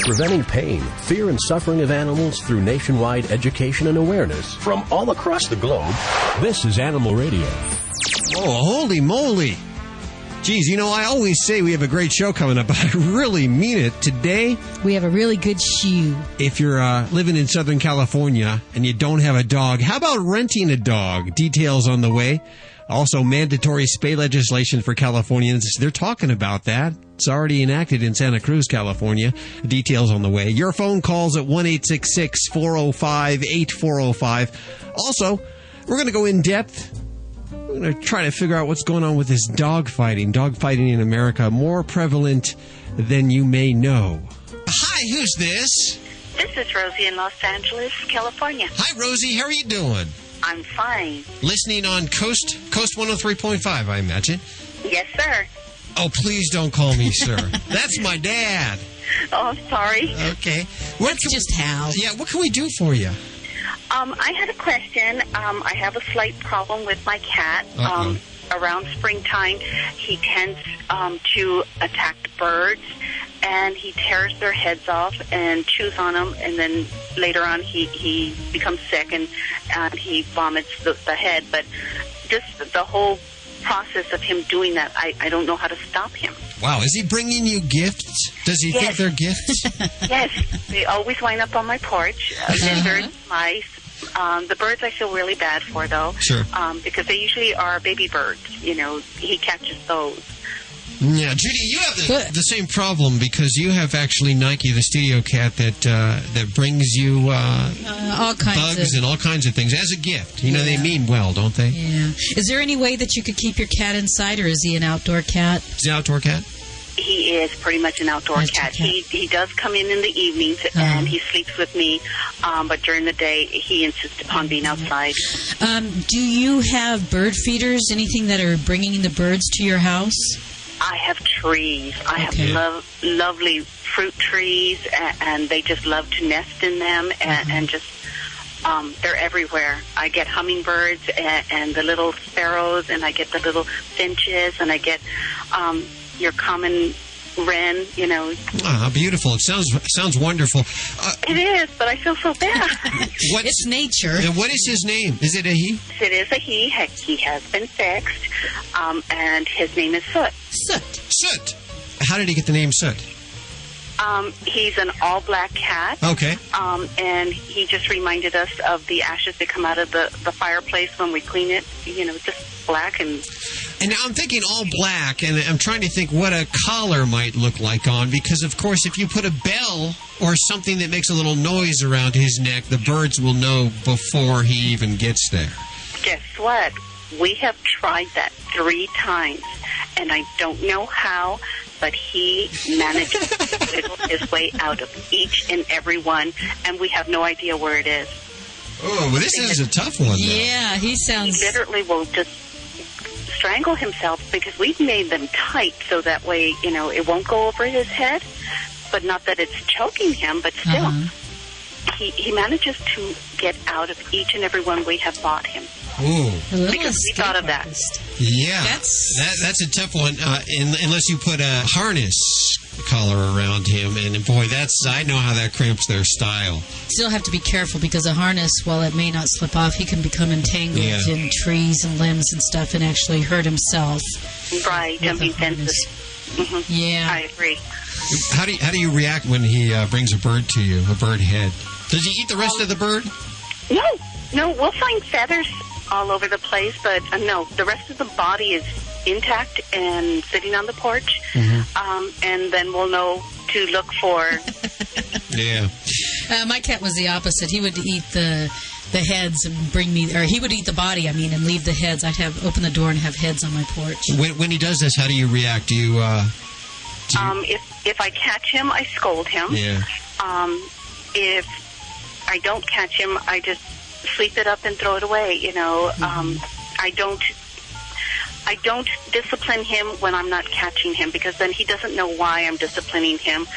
preventing pain, fear, and suffering of animals through nationwide education and awareness from all across the globe. This is Animal Radio. Oh, holy moly. Geez, I always say we have a great show coming up, but I really mean it. Today, we have a really good shoe. If you're living in Southern California and you don't have a dog, how about renting a dog? Details on the way. Also, mandatory spay legislation for Californians. They're talking about that. It's already enacted in Santa Cruz, California. Details on the way. Your phone calls at 1-866-405-8405. Also, we're going to go in depth. We're going to try to figure out what's going on with this dogfighting. Dogfighting in America, more prevalent than you may know. Hi, who's this? This is Rosie in Los Angeles, California. Hi, Rosie. How are you doing? I'm fine. Listening on Coast 103.5, I imagine. Yes, sir. Oh, please don't call me sir. That's my dad. Oh, sorry. Okay. That's just how. Yeah, what can we do for you? I had a question. I have a slight problem with my cat. Around springtime, he tends to attack birds, and he tears their heads off and chews on them, and then later on he becomes sick and he vomits the head. But just the whole process of him doing that, I don't know how to stop him. Wow, is he bringing you gifts? Does he think they're gifts? Yes, they always wind up on my porch. Lizards, mice. The birds I feel really bad for, though. Sure. Because they usually are baby birds. He catches those. Yeah, Judy, you have the same problem because you have actually Nike, the studio cat, that brings you all kinds bugs and all kinds of things as a gift. They mean well, don't they? Yeah. Is there any way that you could keep your cat inside, or is he an outdoor cat? Is he an outdoor cat? He is pretty much an outdoor cat. He does come in the evenings, and he sleeps with me, but during the day, he insists upon being outside. Do you have bird feeders, anything that are bringing the birds to your house? I have trees. I have lovely fruit trees, and they just love to nest in them, and just they're everywhere. I get hummingbirds and the little sparrows, and I get the little finches, and I get your common wren, Ah, beautiful. It sounds wonderful. It is, but I feel so bad. It's nature. And what is his name? Is it a he? It is a he. He has been fixed, and his name is Soot. Soot. How did he get the name Soot? He's an all-black cat. Okay. And he just reminded us of the ashes that come out of the fireplace when we clean it, just black and... And now I'm thinking all black, and I'm trying to think what a collar might look like on, because, of course, if you put a bell or something that makes a little noise around his neck, the birds will know before he even gets there. Guess what? We have tried that 3 times, and I don't know how, but he managed to wiggle his way out of each and every one, and we have no idea where it is. Oh, well, this is a tough one, though. Yeah, he sounds... He literally will just strangle himself, because we've made them tight so that way, it won't go over his head, but not that it's choking him, but still. He manages to get out of each and every one we have bought him. Ooh. Because we thought of that. Yeah. That's a tough one, unless you put a harness collar around him, and boy, I know how that cramps their style. Still have to be careful, because a harness, while it may not slip off, he can become entangled in trees and limbs and stuff and actually hurt himself. Right, jumping fences. Mm-hmm. Yeah. I agree. How do you react when he brings a bird to you, a bird head? Does he eat the rest of the bird? No, we'll find feathers all over the place, but no, the rest of the body is intact and sitting on the porch, and then we'll know to look for... Yeah. My cat was the opposite. He would eat the heads and bring me, or he would eat the body, and leave the heads. I'd open the door and have heads on my porch. When he does this, how do you react? Do you... If I catch him, I scold him. Yeah. If I don't catch him, I just sweep it up and throw it away. I don't discipline him when I'm not catching him, because then he doesn't know why I'm disciplining him.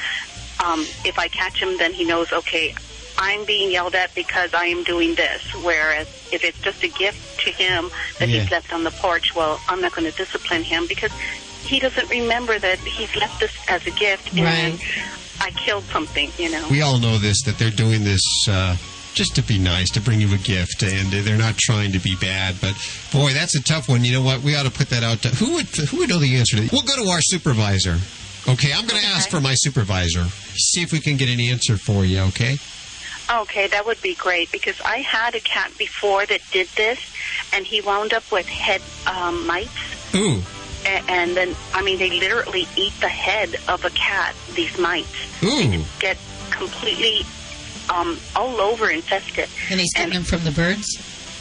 If I catch him, then he knows, okay, I'm being yelled at because I am doing this. Whereas if it's just a gift to him that he's left on the porch, well, I'm not going to discipline him because he doesn't remember that he's left this as a gift. Right. I killed something, you know. We all know this, that they're doing this just to be nice, to bring you a gift, and they're not trying to be bad. But, boy, that's a tough one. You know what? We ought to put that out. Who would know the answer to that? We'll go to our supervisor. Okay, I'm going to ask for my supervisor. See if we can get an answer for you, okay? Okay, that would be great, because I had a cat before that did this, and he wound up with head mites. Ooh. And then, I mean, they literally eat the head of a cat, these mites. Ooh. They get completely all over infested. And he's getting them from the birds?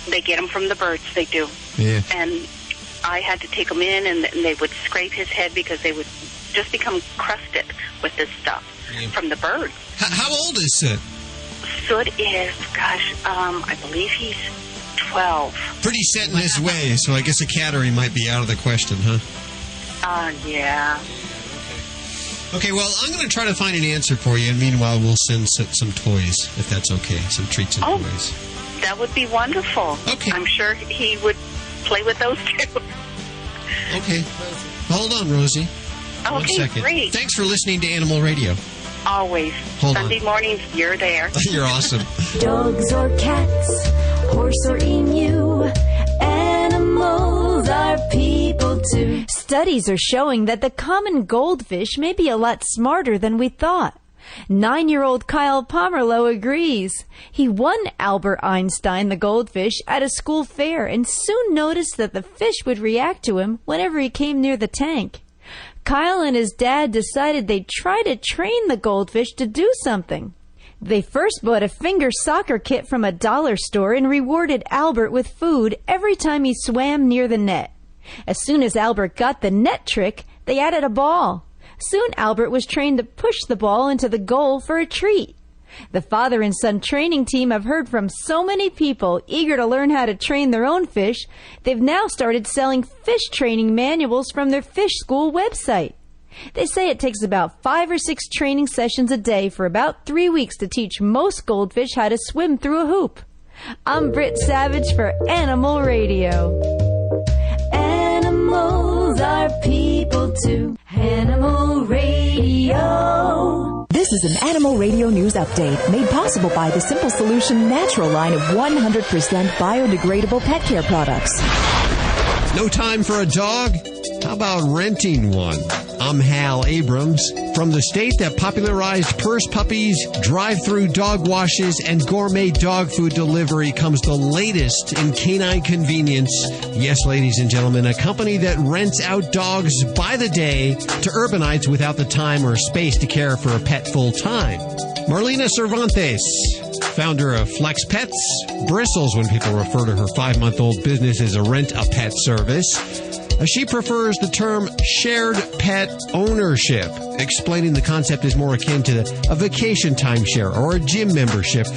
They get them from the birds, they do. Yeah. And I had to take them in, and they would scrape his head because they would just become crusted with this stuff from the birds. How old is Soot? Soot is, I believe he's 12. Pretty set in his way, so I guess a cattery might be out of the question, huh? Yeah. Okay, well, I'm going to try to find an answer for you, and meanwhile, we'll send some toys, if that's okay, some treats and toys. That would be wonderful. Okay. I'm sure he would play with those, too. Okay. Hold on, Rosie. Okay, 1 second. Great. Thanks for listening to Animal Radio. Always. Sunday mornings, you're there. You're awesome. Dogs or cats, horse or emu, animals are people too. Studies are showing that the common goldfish may be a lot smarter than we thought. 9-year-old Kyle Pomerleau agrees. He won Albert Einstein the goldfish at a school fair and soon noticed that the fish would react to him whenever he came near the tank. Kyle and his dad decided they'd try to train the goldfish to do something. They first bought a finger soccer kit from a dollar store and rewarded Albert with food every time he swam near the net. As soon as Albert got the net trick, they added a ball. Soon Albert was trained to push the ball into the goal for a treat. The father and son training team have heard from so many people eager to learn how to train their own fish, they've now started selling fish training manuals from their fish school website. They say it takes about 5 or 6 training sessions a day for about 3 weeks to teach most goldfish how to swim through a hoop. I'm Britt Savage for Animal Radio. Animals are people too. Animal Radio. This is an Animal Radio News Update made possible by the Simple Solution Natural line of 100% biodegradable pet care products. No time for a dog? How about renting one? I'm Hal Abrams. From the state that popularized purse puppies, drive-through dog washes, and gourmet dog food delivery comes the latest in canine convenience. Yes, ladies and gentlemen, a company that rents out dogs by the day to urbanites without the time or space to care for a pet full-time. Marlena Cervantes, founder of Flex Pets, bristles when people refer to her 5-month-old business as a rent-a-pet service. She prefers the term shared pet ownership, explaining the concept is more akin to a vacation timeshare or a gym membership,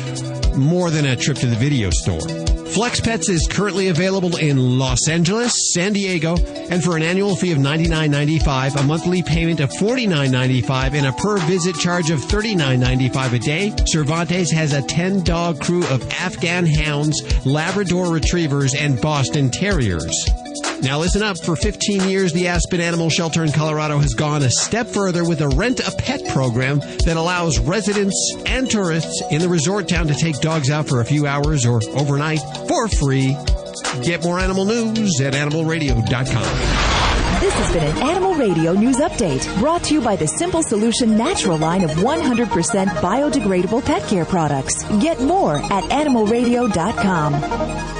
more than a trip to the video store. Flex Pets is currently available in Los Angeles, San Diego, and for an annual fee of $99.95, a monthly payment of $49.95, and a per-visit charge of $39.95 a day, Cervantes has a 10-dog crew of Afghan hounds, Labrador retrievers, and Boston Terriers. Now listen up, for 15 years, the Aspen Animal Shelter in Colorado has gone a step further with a rent-a-pet program that allows residents and tourists in the resort town to take dogs out for a few hours or overnight for free. Get more animal news at animalradio.com. This has been an Animal Radio News Update brought to you by the Simple Solution Natural line of 100% biodegradable pet care products. Get more at animalradio.com.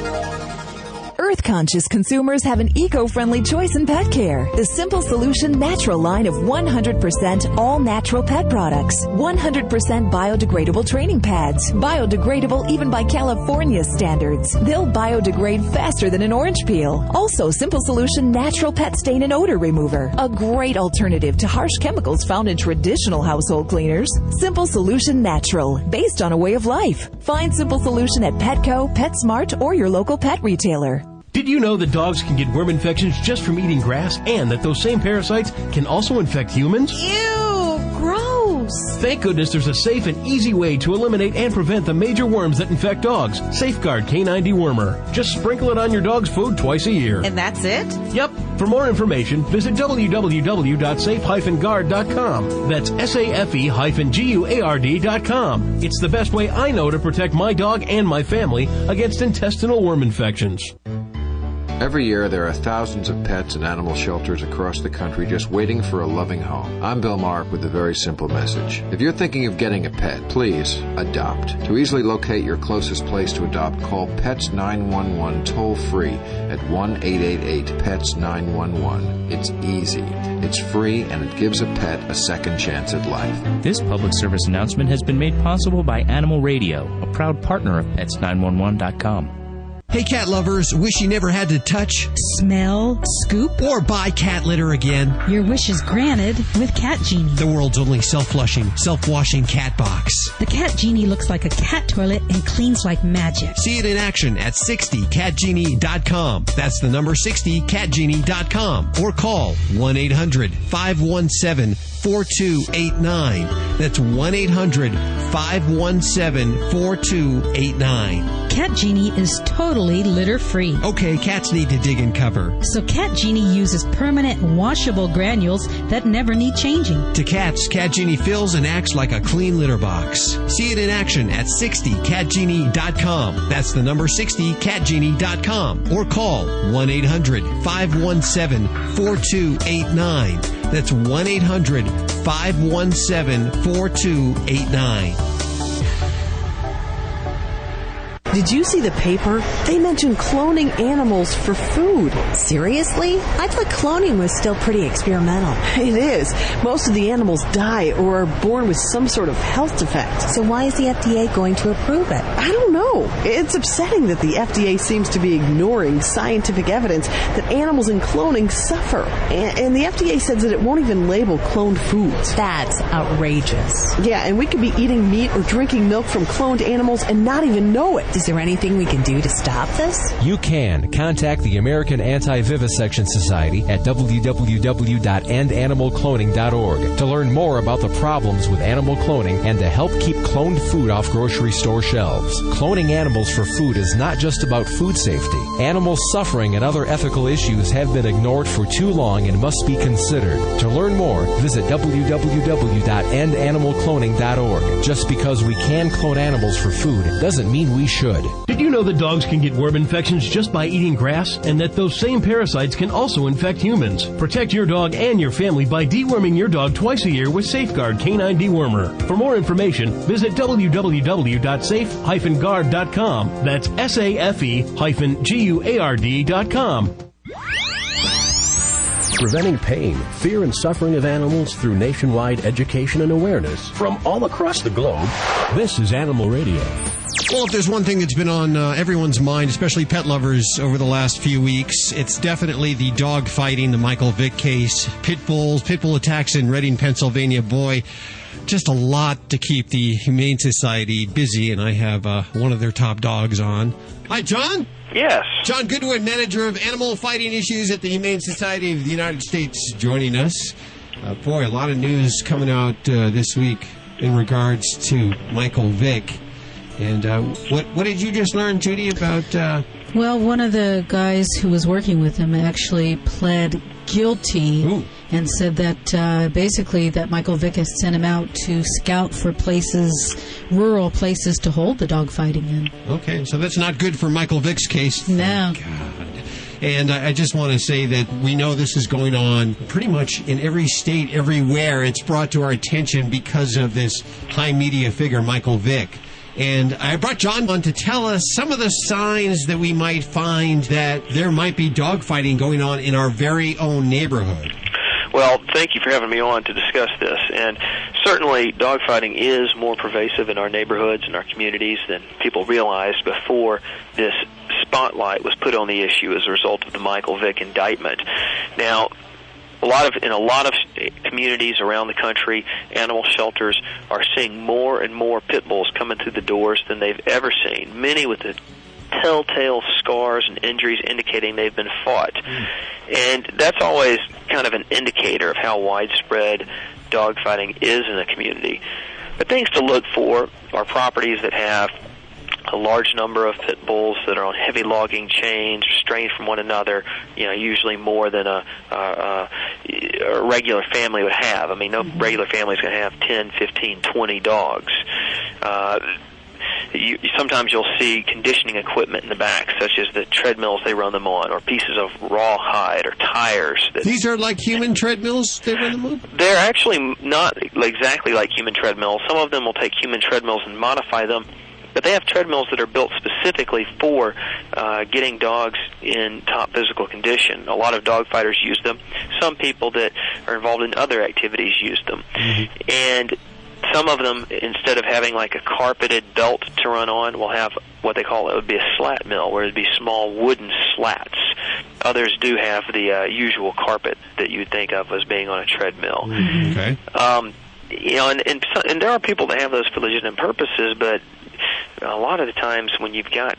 Earth-conscious consumers have an eco-friendly choice in pet care. The Simple Solution Natural line of 100% all-natural pet products. 100% biodegradable training pads. Biodegradable even by California standards. They'll biodegrade faster than an orange peel. Also, Simple Solution Natural Pet Stain and Odor Remover. A great alternative to harsh chemicals found in traditional household cleaners. Simple Solution Natural, based on a way of life. Find Simple Solution at Petco, PetSmart, or your local pet retailer. Did you know that dogs can get worm infections just from eating grass, and that those same parasites can also infect humans? Ew, gross. Thank goodness there's a safe and easy way to eliminate and prevent the major worms that infect dogs. Safeguard Canine Dewormer. Just sprinkle it on your dog's food twice a year. And that's it? Yep. For more information, visit www.safe-guard.com. That's SAFE-GUARD.com. It's the best way I know to protect my dog and my family against intestinal worm infections. Every year, there are thousands of pets in animal shelters across the country just waiting for a loving home. I'm Bill Mark with a very simple message. If you're thinking of getting a pet, please adopt. To easily locate your closest place to adopt, call PETS 911 toll-free at 1-888-PETS-911. It's easy, it's free, and it gives a pet a second chance at life. This public service announcement has been made possible by Animal Radio, a proud partner of PETS911.com. Hey, cat lovers, wish you never had to touch, smell, scoop, or buy cat litter again? Your wish is granted with Cat Genie, the world's only self-flushing, self-washing cat box. The Cat Genie looks like a cat toilet and cleans like magic. See it in action at 60catgenie.com. That's the number 60catgenie.com. Or call 1-800-517-4289. That's 1-800-517-4289. Cat Genie is totally litter-free. Okay, cats need to dig and cover. So Cat Genie uses permanent washable granules that never need changing. To cats, Cat Genie fills and acts like a clean litter box. See it in action at 60catgenie.com. That's the number 60catgenie.com. Or call 1-800-517-4289. That's 1-800-517-4289. Did you see the paper? They mentioned cloning animals for food. Seriously? I thought cloning was still pretty experimental. It is. Most of the animals die or are born with some sort of health defect. So why is the FDA going to approve it? I don't know. It's upsetting that the FDA seems to be ignoring scientific evidence that animals in cloning suffer. And the FDA says that it won't even label cloned foods. That's outrageous. Yeah, and we could be eating meat or drinking milk from cloned animals and not even know it. Is there anything we can do to stop this? You can. Contact the American Anti-Vivisection Society at www.endanimalcloning.org to learn more about the problems with animal cloning and to help keep cloned food off grocery store shelves. Cloning animals for food is not just about food safety. Animal suffering and other ethical issues have been ignored for too long and must be considered. To learn more, visit www.endanimalcloning.org. Just because we can clone animals for food doesn't mean we should. Did you know that dogs can get worm infections just by eating grass, and that those same parasites can also infect humans? Protect your dog and your family by deworming your dog twice a year with Safeguard Canine Dewormer. For more information, visit www.safe-guard.com. That's SAFE-GUARD.com. Preventing pain, fear, and suffering of animals through nationwide education and awareness from all across the globe. This is Animal Radio. Well, if there's one thing that's been on everyone's mind, especially pet lovers, over the last few weeks, it's definitely the dog fighting, the Michael Vick case, pit bull attacks in Reading, Pennsylvania. Boy, just a lot to keep the Humane Society busy, and I have one of their top dogs on. Hi, John. Yes. John Goodwin, manager of animal fighting issues at the Humane Society of the United States, joining us. Boy, a lot of news coming out this week in regards to Michael Vick. And what did you just learn, Judy, about... Well, one of the guys who was working with him actually pled guilty and said that basically that Michael Vick has sent him out to scout for places, rural places to hold the dog fighting in. Okay, so that's not good for Michael Vick's case. No. God. And I just want to say that we know this is going on pretty much in every state, everywhere. It's brought to our attention because of this high media figure, Michael Vick. And I brought John on to tell us some of the signs that we might find that there might be dogfighting going on in our very own neighborhood. Well, thank you for having me on to discuss this. And certainly dogfighting is more pervasive in our neighborhoods and our communities than people realized before this spotlight was put on the issue as a result of the Michael Vick indictment. Now, in a lot of communities around the country, animal shelters are seeing more and more pit bulls coming through the doors than they've ever seen, many with the telltale scars and injuries indicating they've been fought. And that's always kind of an indicator of how widespread dogfighting is in a community. But things to look for are properties that have a large number of pit bulls that are on heavy logging chains, restrained from one another, usually more than a regular family would have. I mean, no regular family is going to have 10, 15, 20 dogs. Sometimes you'll see conditioning equipment in the back, such as the treadmills they run them on, or pieces of rawhide or tires. These are like human treadmills they run them on? They're actually not exactly like human treadmills. Some of them will take human treadmills and modify them, but they have treadmills that are built specifically for getting dogs in top physical condition. A lot of dog fighters use them. Some people that are involved in other activities use them. And some of them, instead of having like a carpeted belt to run on, will have what they call, it would be a slat mill, where it would be small wooden slats. Others do have the usual carpet that you'd think of as being on a treadmill. Okay. And there are people that have those for legitimate purposes, but a lot of the times when you've got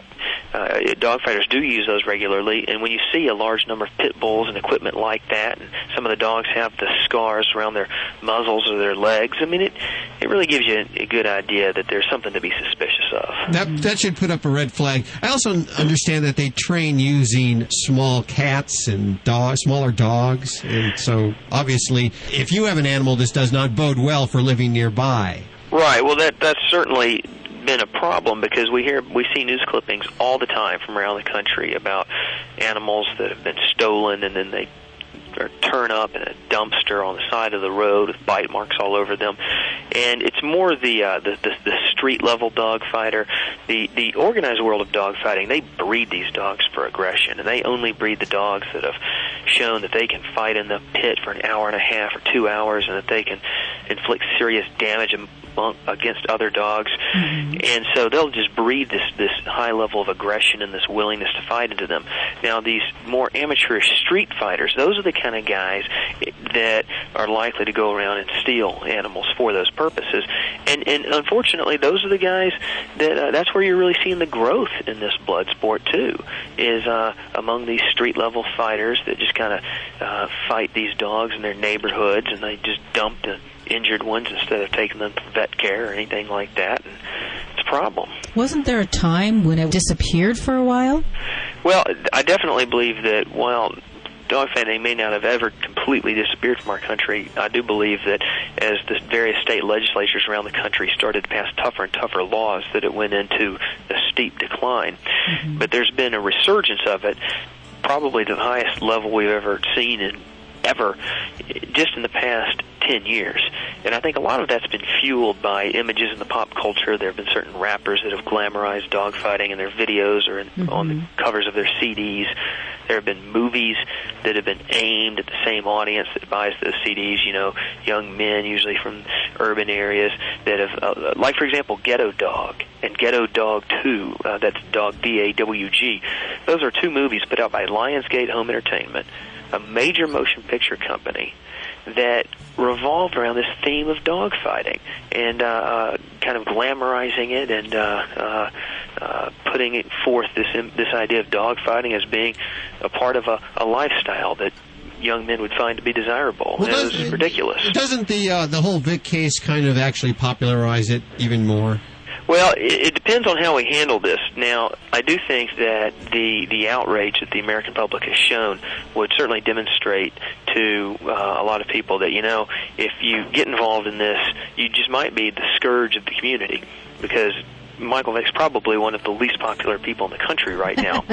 dog fighters do use those regularly, and when you see a large number of pit bulls and equipment like that, and some of the dogs have the scars around their muzzles or their legs, I mean, it really gives you a good idea that there's something to be suspicious of. That should put up a red flag. I also understand that they train using small cats and smaller dogs, and so obviously if you have an animal, this does not bode well for living nearby. Right. Well, that's certainly been a problem, because we see news clippings all the time from around the country about animals that have been stolen, and then they turn up in a dumpster on the side of the road with bite marks all over them. And it's more the street level dog fighter. The organized world of dog fighting, they breed these dogs for aggression, and they only breed the dogs that have shown that they can fight in the pit for an hour and a half or 2 hours, and that they can inflict serious damage against other dogs. And so they'll just breed this high level of aggression and this willingness to fight into them. Now, these more amateurish street fighters, those are the kind of guys that are likely to go around and steal animals for those purposes. And unfortunately, those are the guys that's where you're really seeing the growth in this blood sport too, is among these street level fighters that just kind of fight these dogs in their neighborhoods, and they just dump the injured ones instead of taking them to vet care or anything like that. And it's a problem. Wasn't there a time when it disappeared for a while? Well, I definitely believe that while dogfighting may not have ever completely disappeared from our country, I do believe that as the various state legislatures around the country started to pass tougher and tougher laws, that it went into a steep decline. But there's been a resurgence of it, probably to the highest level we've ever seen just in the past 10 years. And I think a lot of that's been fueled by images in the pop culture. There have been certain rappers that have glamorized dogfighting in their videos or on the covers of their CDs. There have been movies that have been aimed at the same audience that buys those CDs, young men, usually from urban areas, that have, like, for example, Ghetto Dog and Ghetto Dog 2, that's Dog D-A-W-G. Those are two movies put out by Lionsgate Home Entertainment, a major motion picture company that revolved around this theme of dogfighting and kind of glamorizing it and putting it forth this idea of dogfighting as being a part of a lifestyle that young men would find to be desirable. Well, it was ridiculous. Doesn't the whole Vic case kind of actually popularize it even more? Well, it depends on how we handle this. Now, I do think that the outrage that the American public has shown would certainly demonstrate to a lot of people that, if you get involved in this, you just might be the scourge of the community, because Michael Vick's probably one of the least popular people in the country right now.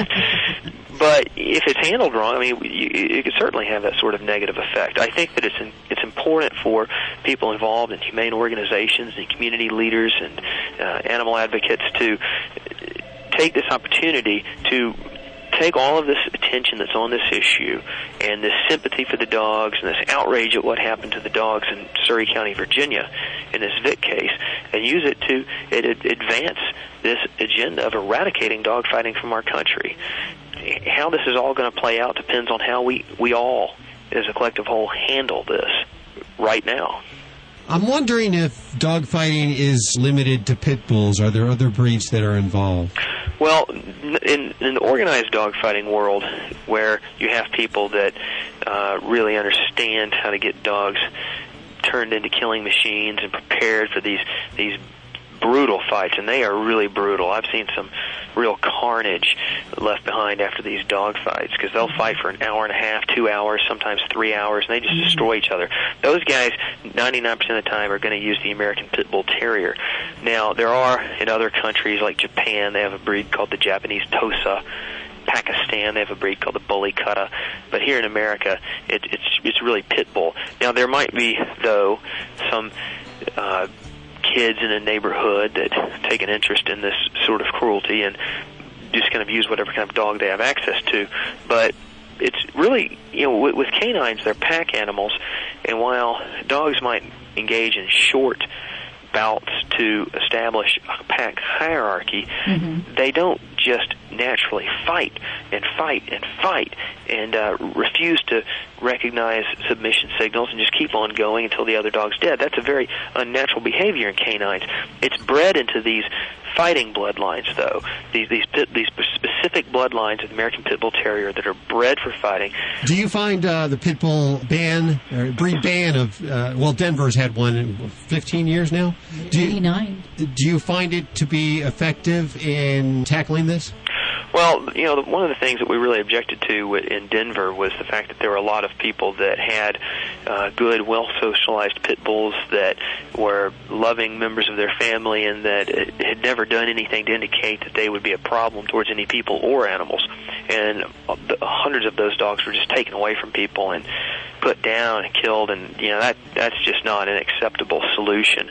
But if it's handled wrong, I mean, it could certainly have that sort of negative effect. I think that it's important for people involved in humane organizations and community leaders and animal advocates to take this opportunity to take all of this attention that's on this issue and this sympathy for the dogs and this outrage at what happened to the dogs in Surrey County, Virginia, in this Vic case, and use it to advance this agenda of eradicating dogfighting from our country. How this is all going to play out depends on how we all, as a collective whole, handle this right now. I'm wondering if dogfighting is limited to pit bulls. Are there other breeds that are involved? Well, in the organized dogfighting world, where you have people that really understand how to get dogs turned into killing machines and prepared for these brutal fights, and they are really brutal. I've seen some real carnage left behind after these dog fights, because they'll fight for an hour and a half, 2 hours, sometimes 3 hours, and they just destroy each other. Those guys, 99% of the time, are going to use the American Pit Bull Terrier. Now, there are, in other countries like Japan, they have a breed called the Japanese Tosa. Pakistan, they have a breed called the Bully Cutta. But here in America, it's really Pit Bull. Now, there might be, though, some kids in a neighborhood that take an interest in this sort of cruelty and just kind of use whatever kind of dog they have access to. But it's really, with canines, they're pack animals, and while dogs might engage in short bouts to establish a pack hierarchy, they don't just naturally fight and fight and fight and refuse to recognize submission signals and just keep on going until the other dog's dead. That's a very unnatural behavior in canines. It's bred into these fighting bloodlines, though. These specific bloodlines of the American Pit Bull Terrier that are bred for fighting. Do you find the Pit Bull ban, or breed ban of, Denver's had one in 15 years now? 89. Do you find it to be effective in tackling this? Well, one of the things that we really objected to in Denver was the fact that there were a lot of people that had good, well-socialized pit bulls that were loving members of their family and that had never done anything to indicate that they would be a problem towards any people or animals. And hundreds of those dogs were just taken away from people and put down and killed, and that's just not an acceptable solution.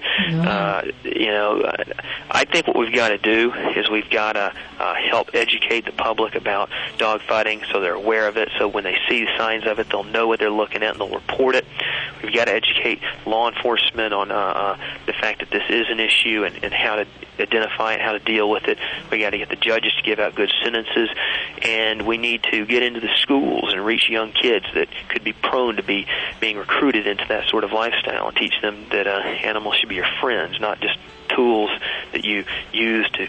I think what we've got to do is we've got to help educate the public about dog fighting so they're aware of it, so when they see signs of it, they'll know what they're looking at and they'll report it. We've got to educate law enforcement on the fact that this is an issue and how to identify it, how to deal with it. We got to get the judges to give out good sentences, and we need to get into the schools and reach young kids that could be prone to be being recruited into that sort of lifestyle, and teach them that animals should be your friends, not just tools that you use to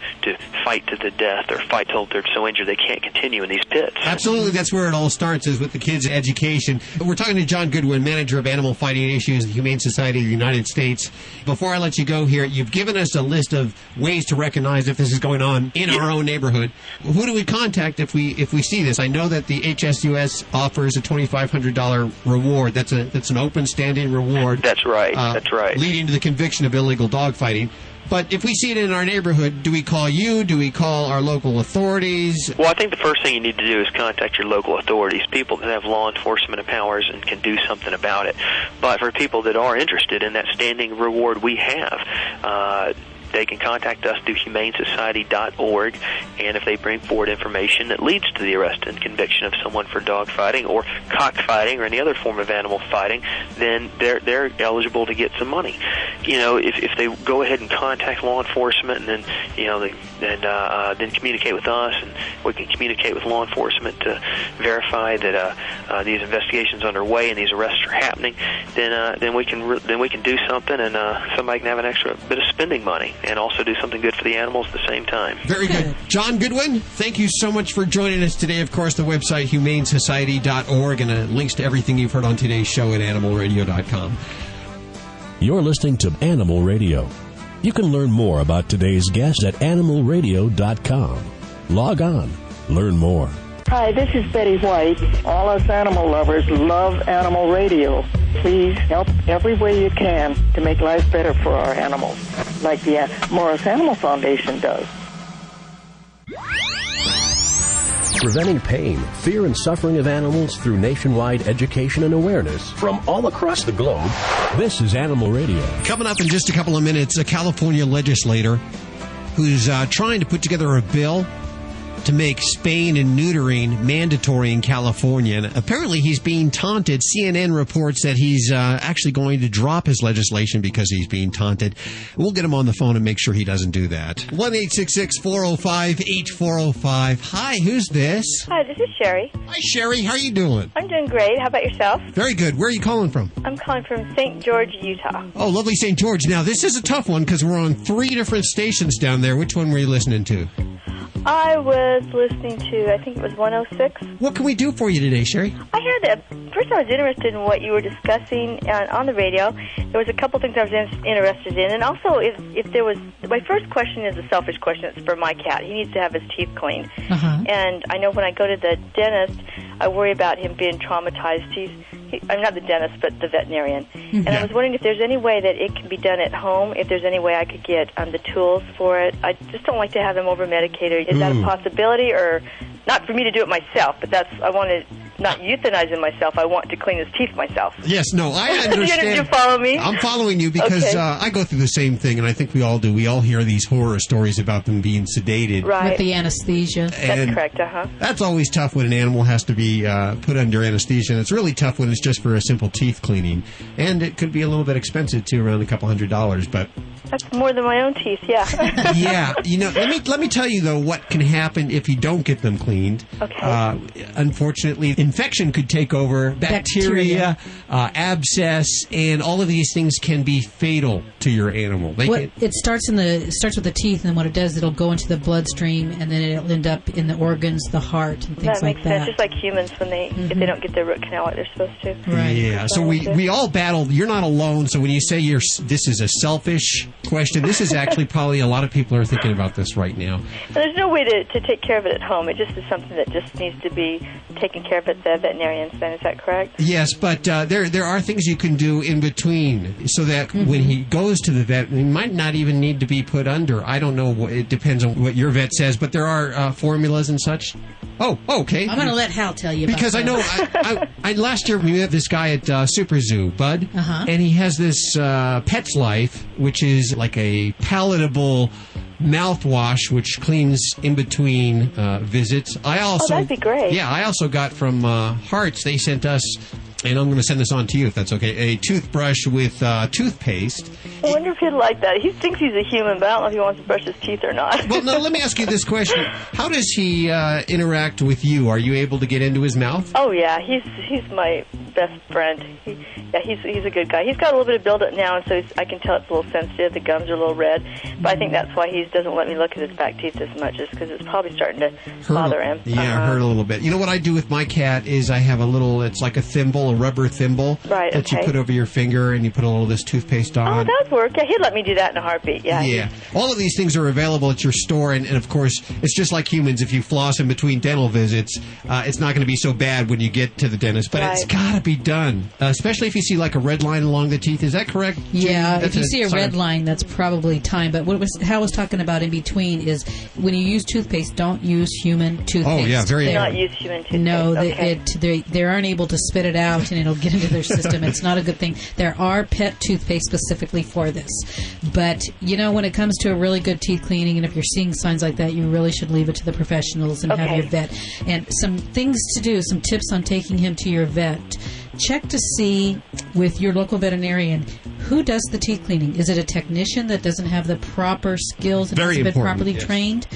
fight to the death or fight till they're so injured they can't continue in these pits. Absolutely, that's where it all starts, is with the kids' education. We're talking to John Goodwin, manager of animal fighting issues at the Humane Society of the United States. Before I let you go here, you've given us a list of ways to recognize if this is going on in our own neighborhood. Who do we contact if we see this? I know that the HSUS offers a $2,500 reward. That's an open standing reward. That's right. That's right. Leading to the conviction of illegal dog fighting. But if we see it in our neighborhood, do we call you? Do we call our local authorities? Well, I think the first thing you need to do is contact your local authorities, people that have law enforcement powers and can do something about it. But for people that are interested in that standing reward we have, they can contact us through humanesociety.org, and if they bring forward information that leads to the arrest and conviction of someone for dog fighting or cockfighting or any other form of animal fighting, then they're eligible to get some money. If they go ahead and contact law enforcement, and then then communicate with us, and we can communicate with law enforcement to verify that these investigations are underway and these arrests are happening, then we can do something, and somebody can have an extra bit of spending money and also do something good for the animals at the same time. Very good. John Goodwin, thank you so much for joining us today. Of course, the website humanesociety.org, and links to everything you've heard on today's show at animalradio.com. You're listening to Animal Radio. You can learn more about today's guest at animalradio.com. Log on. Learn more. Hi, this is Betty White. All us animal lovers love Animal Radio. Please help every way you can to make life better for our animals, like the Morris Animal Foundation does. Preventing pain, fear, and suffering of animals through nationwide education and awareness from all across the globe. This is Animal Radio. Coming up in just a couple of minutes, a California legislator who's trying to put together a bill to make spaying and neutering mandatory in California. And apparently he's being taunted. CNN reports that he's actually going to drop his legislation because he's being taunted. We'll get him on the phone and make sure he doesn't do that. 1-866-405-8405. Hi, who's this? Hi, this is Sherry. Hi, Sherry. How are you doing? I'm doing great. How about yourself? Very good. Where are you calling from? I'm calling from St. George, Utah. Oh, lovely St. George. Now, this is a tough one because we're on 3 different stations down there. Which one were you listening to? I was listening to, I think it was 106. What can we do for you today, Sherry? I had a first I was interested in what you were discussing on the radio. There was a couple things I was interested in, and also if there was, my first question is a selfish question. It's for my cat. He needs to have his teeth cleaned. And I know when I go to the dentist, I worry about him being traumatized. I'm not the dentist, but the veterinarian. And I was wondering if there's any way that it can be done at home, if there's any way I could get the tools for it. I just don't like to have him over-medicated. Is that a possibility, or not for me to do it myself, but I want to not euthanizing myself. I want to clean his teeth myself. Yes, no, I understand. You follow me? I'm following you because I go through the same thing, and I think we all do. We all hear these horror stories about them being sedated. With the anesthesia. That's correct, That's always tough when an animal has to be put under anesthesia, and it's really tough when it's just for a simple teeth cleaning. And it could be a little bit expensive, too, around a couple $100, but... That's more than my own teeth, yeah. Yeah, let me tell you, though, what can happen if you don't get them cleaned. Unfortunately, infection could take over, bacteria, abscess, and all of these things can be fatal to your animal. It starts with the teeth, and what it does, it'll go into the bloodstream, and then it'll end up in the organs, the heart, and things like that. That makes sense, just like humans when if they don't get their root canal like they're supposed to. Right. Yeah, so we all battle. You're not alone, so when you say this is a selfish question, this is actually probably a lot of people are thinking about this right now. And there's no way to take care of it at home. It just is something that just needs to be taken care of at the veterinarian's then. Is that correct? Yes, but there are things you can do in between so that when he goes to the vet, he might not even need to be put under. I don't know. It depends on what your vet says, but there are formulas and such. Oh, okay. I'm going to let Hal tell you about because that. I know last year we met this guy at Super Zoo, Bud, and he has this Pet's Life, which is like a palatable mouthwash which cleans in between visits. That'd be great. Yeah, I also got from Hearts. They sent us, and I'm going to send this on to you if that's okay, a toothbrush with toothpaste. I wonder if he'd like that. He thinks he's a human, but I don't know if he wants to brush his teeth or not. Well, no, let me ask you this question. How does he interact with you? Are you able to get into his mouth? Oh, yeah. He's my best friend. He's a good guy. He's got a little bit of buildup now, and so I can tell it's a little sensitive. The gums are a little red. But I think that's why he doesn't let me look at his back teeth as much, is because it's probably starting to bother him. Yeah, hurt a little bit. You know what I do with my cat is I have it's like a thimble, a rubber thimble that you put over your finger, and you put a little of this toothpaste on. Oh, that would work. Yeah, he'd let me do that in a heartbeat. Yeah. All of these things are available at your store, and of course, it's just like humans. If you floss in between dental visits, it's not going to be so bad when you get to the dentist, but it's got to be done, especially if you see like a red line along the teeth. Is that correct? Yeah, if you see a red line, that's probably time. But what Hal was talking about in between is when you use toothpaste, don't use human toothpaste. Oh, yeah, very not use human toothpaste. No, they aren't able to spit it out, and it'll get into their system. It's not a good thing. There are pet toothpaste specifically for this. But, when it comes to a really good teeth cleaning, and if you're seeing signs like that, you really should leave it to the professionals and have your vet. And some things to do, some tips on taking him to your vet. Check to see with your local veterinarian who does the teeth cleaning. Is it a technician that doesn't have the proper skills and hasn't been properly trained?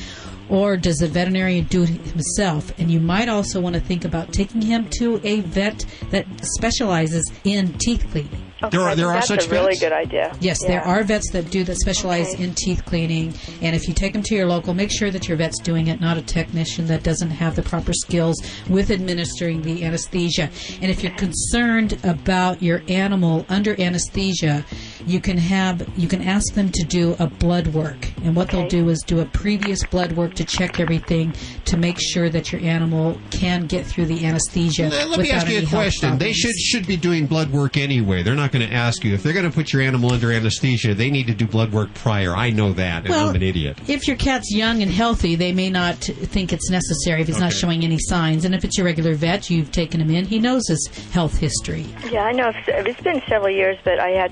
Or does the veterinarian do it himself? And you might also want to think about taking him to a vet that specializes in teeth cleaning. There are such vets? That's a really good idea. Yes, there are vets that specialize in teeth cleaning. And if you take them to your local, make sure that your vet's doing it, not a technician that doesn't have the proper skills with administering the anesthesia. And if you're concerned about your animal under anesthesia, you can ask them to do a blood work. And what they'll do is do a previous blood work to check everything to make sure that your animal can get through the anesthesia. Let me ask you a question. They should be doing blood work anyway. They're not going to ask you. If they're going to put your animal under anesthesia, they need to do blood work prior. I know that, and I'm an idiot. If your cat's young and healthy, they may not think it's necessary if it's not showing any signs. And if it's your regular vet, you've taken him in, he knows his health history. Yeah, I know. It's been several years, but I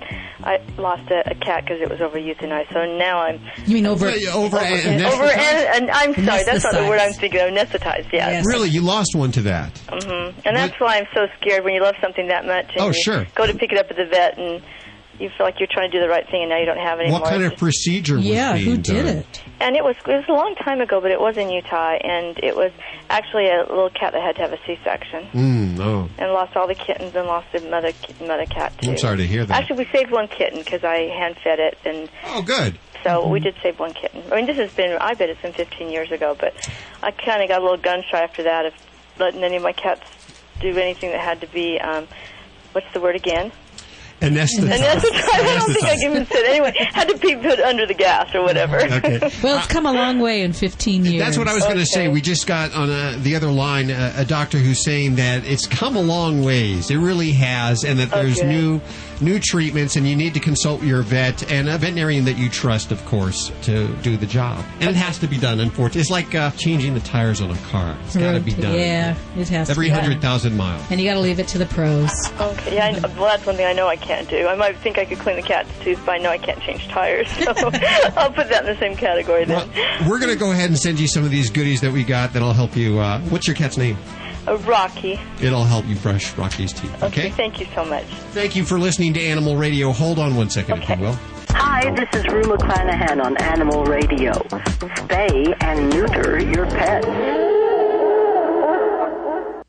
lost a cat because it was over euthanized. So now I'm... You mean over and I'm sorry, that's not the word I'm thinking of. Anesthetized, yes. Really? You lost one to that? Mm-hmm. And that's why I'm so scared when you love something that much. And you go to pick it up at the vet, and you feel like you're trying to do the right thing, and now you don't have it anymore. What kind of procedure was being done? Who did it? And it was a long time ago, but it was in Utah, and it was actually a little cat that had to have a C-section. And lost all the kittens and lost the mother cat, too. I'm sorry to hear that. Actually, we saved one kitten because I hand-fed it. Oh, good. So we did save one kitten. I mean, I bet it's been 15 years ago, but I kind of got a little gun-shy after that of letting any of my cats do anything that had to be, what's the word again? Anesthetized. I don't think I even said. Anyway, had to be put under the gas or whatever. Okay. Well, it's come a long way in 15 years. That's what I was going to say. We just got on the other line a doctor who's saying that it's come a long ways. It really has, and that there's new treatments, and you need to consult your vet and a veterinarian that you trust, of course, to do the job. And it has to be done, unfortunately. It's like changing the tires on a car. It's got to be done. Yeah, it has every to be 100,000 miles. And you got to leave it to the pros. Okay, yeah. Well, that's one thing I know I can't do. I might think I could clean the cat's tooth, but I know I can't change tires. So I'll put that in the same category then. Well, we're going to go ahead and send you some of these goodies that we got that'll help you. What's your cat's name? Rocky. It'll help you brush Rocky's teeth. Okay? Thank you so much. Thank you for listening to Animal Radio. Hold on one second, if you will. Hi, this is Rue McClanahan on Animal Radio. Spay and neuter your pets.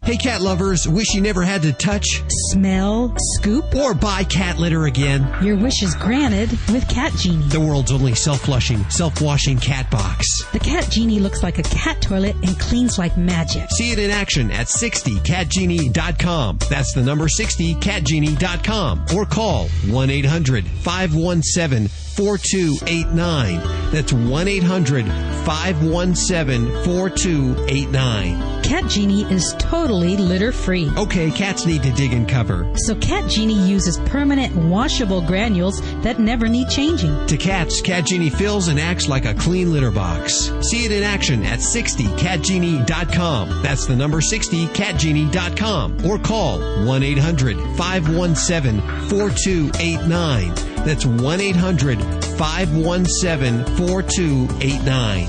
Hey, cat lovers, wish you never had to touch, smell, scoop, or buy cat litter again? Your wish is granted with Cat Genie, the world's only self-flushing, self-washing cat box. The Cat Genie looks like a cat toilet and cleans like magic. See it in action at 60catgenie.com. That's the number 60catgenie.com. Or call 1-800-517-4289. That's 1-800-517-4289. Cat Genie is totally litter-free. Okay, cats need to dig and cover. So Cat Genie uses permanent washable granules that never need changing. To cats, Cat Genie fills and acts like a clean litter box. See it in action at 60catgenie.com. That's the number 60catgenie.com. Or call 1-800-517-4289. That's 1-800-517-4289.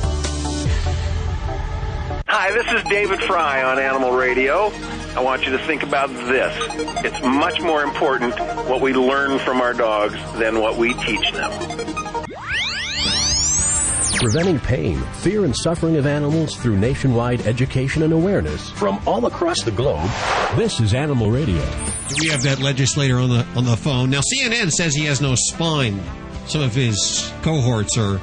Hi, this is David Fry on Animal Radio. I want you to think about this. It's much more important what we learn from our dogs than what we teach them. Preventing pain, fear, and suffering of animals through nationwide education and awareness from all across the globe. This is Animal Radio. We have that legislator on the phone. Now, CNN says he has no spine. Some of his cohorts are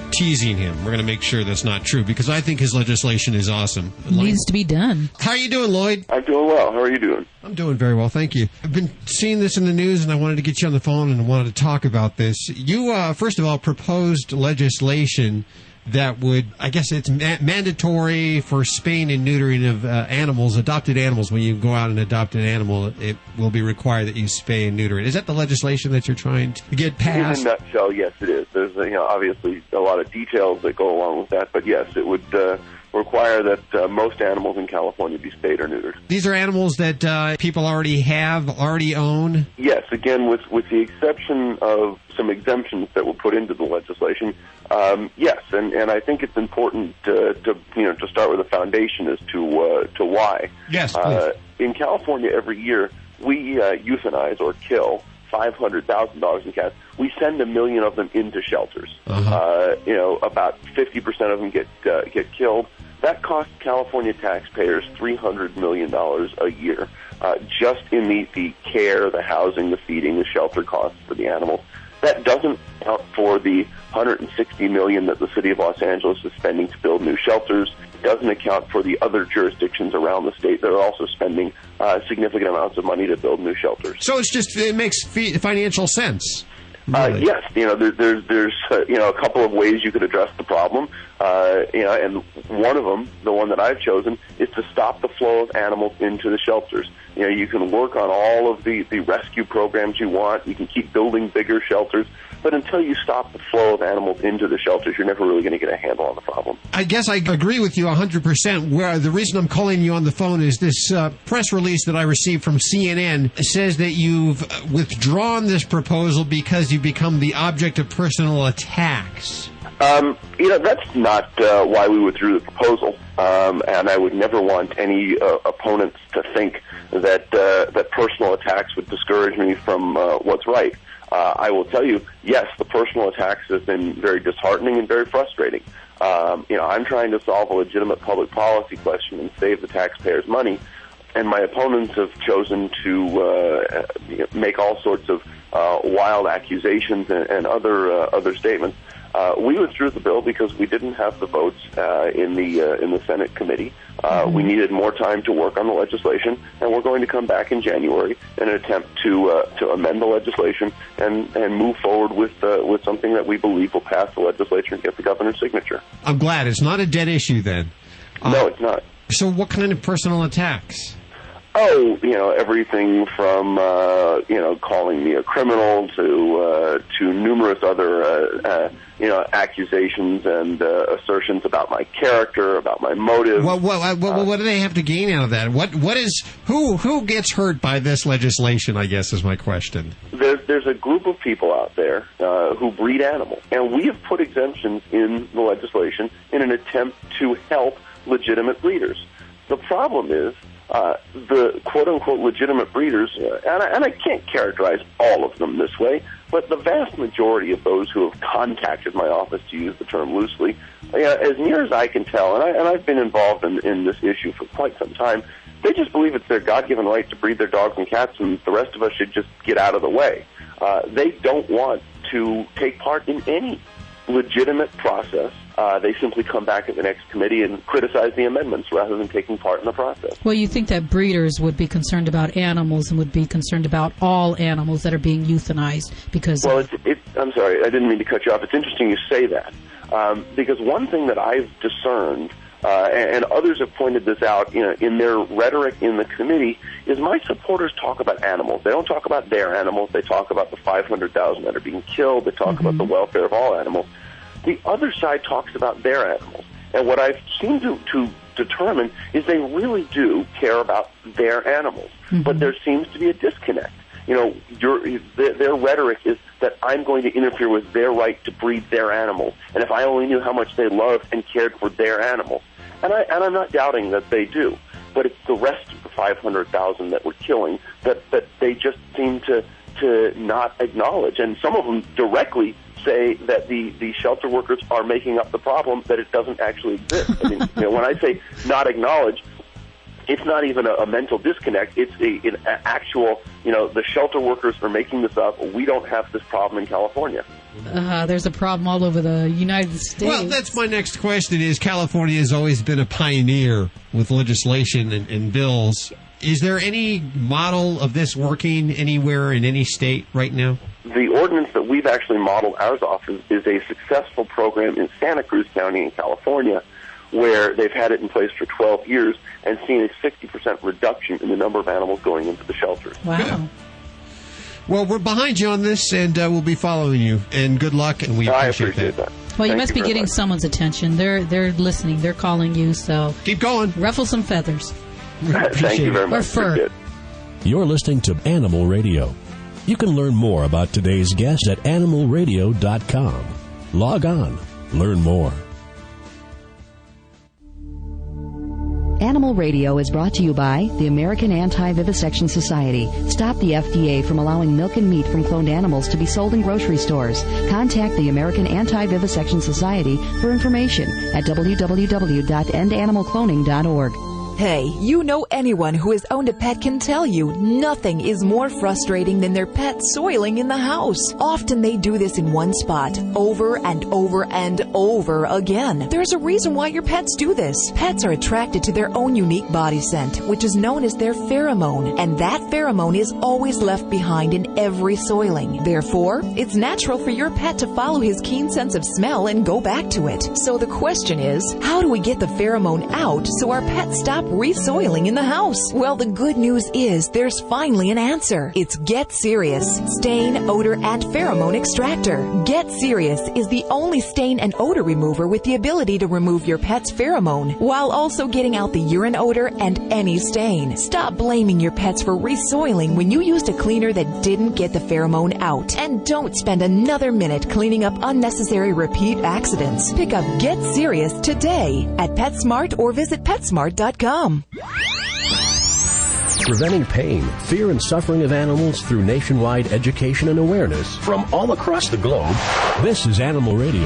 teasing him. We're going to make sure that's not true because I think his legislation is awesome. Needs to be done. How are you doing, Lloyd? I'm doing well. How are you doing? I'm doing very well, thank you. I've been seeing this in the news, and I wanted to get you on the phone and wanted to talk about this. You, first of all, proposed legislation that would, I guess it's mandatory for spaying and neutering of animals, adopted animals. When you go out and adopt an animal, it will be required that you spay and neuter it. Is that the legislation that you're trying to get passed? In a nutshell, yes, it is. There's obviously a lot of details that go along with that, but yes, it would require that most animals in California be spayed or neutered. These are animals that people already own? Yes, again, with the exception of some exemptions that were put into the legislation, yes, and I think it's important to start with a foundation as to why. Yes, please. In California, every year we euthanize or kill 500,000 in cats. We send 1 million of them into shelters. About 50% of them get killed. That costs California taxpayers $300 million a year, just in the care, the housing, the feeding, the shelter costs for the animals. That doesn't count for the $160 million that the city of Los Angeles is spending to build new shelters. It doesn't account for the other jurisdictions around the state that are also spending significant amounts of money to build new shelters. So it makes financial sense. Really? Yes, there's a couple of ways you could address the problem, and one of them, the one that I've chosen, is to stop the flow of animals into the shelters. You can work on all of the rescue programs you want. You can keep building bigger shelters, but until you stop the flow of animals into the shelters, you're never really going to get a handle on the problem. I guess I agree with you 100%. Where the reason I'm calling you on the phone is this press release that I received from CNN says that you've withdrawn this proposal because you've become the object of personal attacks. That's not why we withdrew the proposal, and I would never want any opponents to think that personal attacks would discourage me from what's right. I will tell you, yes, the personal attacks have been very disheartening and very frustrating. I'm trying to solve a legitimate public policy question and save the taxpayers' money, and my opponents have chosen to make all sorts of wild accusations and other statements. We withdrew the bill because we didn't have the votes in the Senate committee. We needed more time to work on the legislation, and we're going to come back in January in an attempt to amend the legislation and move forward with something that we believe will pass the legislature and get the governor's signature. I'm glad it's not a dead issue then. No, it's not. So what kind of personal attacks? Oh, everything from calling me a criminal to numerous other accusations and assertions about my character, about my motive. What do they have to gain out of that? Who gets hurt by this legislation, I guess, is my question. There's a group of people out there who breed animals, and we have put exemptions in the legislation in an attempt to help legitimate breeders. The problem is the quote-unquote legitimate breeders, and I can't characterize all of them this way, but the vast majority of those who have contacted my office, to use the term loosely, as near as I can tell, and I've been involved in this issue for quite some time, they just believe it's their God-given right to breed their dogs and cats, and the rest of us should just get out of the way. They don't want to take part in any legitimate process. They simply come back at the next committee and criticize the amendments rather than taking part in the process. Well, you think that breeders would be concerned about animals and would be concerned about all animals that are being euthanized because... Well, I'm sorry, I didn't mean to cut you off. It's interesting you say that because one thing that I've discerned, and others have pointed this out in their rhetoric in the committee, is my supporters talk about animals. They don't talk about their animals. They talk about the 500,000 that are being killed. They talk about the welfare of all animals. The other side talks about their animals. And what I've seemed to determine is they really do care about their animals. But there seems to be a disconnect. Their rhetoric is that I'm going to interfere with their right to breed their animals. And if I only knew how much they loved and cared for their animals. And I'm not doubting that they do. But it's the rest of the 500,000 that we're killing that they just seem to not acknowledge. And some of them directly say that the shelter workers are making up the problem, that it doesn't actually exist. I mean, when I say not acknowledge, it's not even a mental disconnect. It's an actual, the shelter workers are making this up. We don't have this problem in California. There's a problem all over the United States. Well, that's my next question is California has always been a pioneer with legislation and bills. Is there any model of this working anywhere in any state right now? The ordinance that we've actually modeled ours off is a successful program in Santa Cruz County in California, where they've had it in place for 12 years and seen a 60% reduction in the number of animals going into the shelters. Wow. Good. Well, we're behind you on this, and we'll be following you. And good luck, and we appreciate that. Well, you must be getting someone's attention. They're listening. They're calling you, so... Keep going. Ruffle some feathers. Thank you very much. Or fur. You're listening to Animal Radio. You can learn more about today's guest at animalradio.com. Log on. Learn more. Animal Radio is brought to you by the American Anti-Vivisection Society. Stop the FDA from allowing milk and meat from cloned animals to be sold in grocery stores. Contact the American Anti-Vivisection Society for information at www.endanimalcloning.org. Hey, you know anyone who has owned a pet can tell you nothing is more frustrating than their pet soiling in the house. Often they do this in one spot, over and over and over again. There's a reason why your pets do this. Pets are attracted to their own unique body scent, which is known as their pheromone, and that pheromone is always left behind in every soiling. Therefore, it's natural for your pet to follow his keen sense of smell and go back to it. So the question is, how do we get the pheromone out so our pets stop resoiling in the house? Well, the good news is there's finally an answer. It's Get Serious Stain, Odor, and Pheromone Extractor. Get Serious is the only stain and odor remover with the ability to remove your pet's pheromone while also getting out the urine odor and any stain. Stop blaming your pets for resoiling when you used a cleaner that didn't get the pheromone out. And don't spend another minute cleaning up unnecessary repeat accidents. Pick up Get Serious today at PetSmart or visit PetSmart.com. Preventing pain, fear, and suffering of animals through nationwide education and awareness from all across the globe. This is Animal Radio.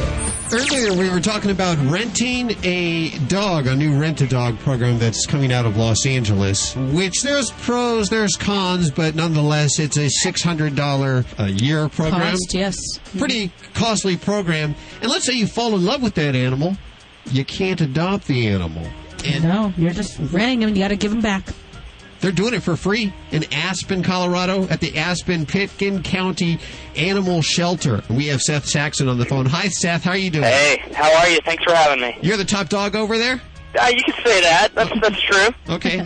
Earlier, we were talking about renting a dog, a new rent-a-dog program that's coming out of Los Angeles, which there's pros, there's cons, but nonetheless, it's a $600 a year program. Cost, yes. Pretty costly program. And let's say you fall in love with that animal, you can't adopt the animal. And no, you're just renting them, and you got to give them back. They're doing it for free in Aspen, Colorado, at the Aspen-Pitkin County Animal Shelter. We have Seth Saxon on the phone. Hi, Seth. How are you doing? Hey, how are you? Thanks for having me. You're the top dog over there? You can say that. That's true. Okay.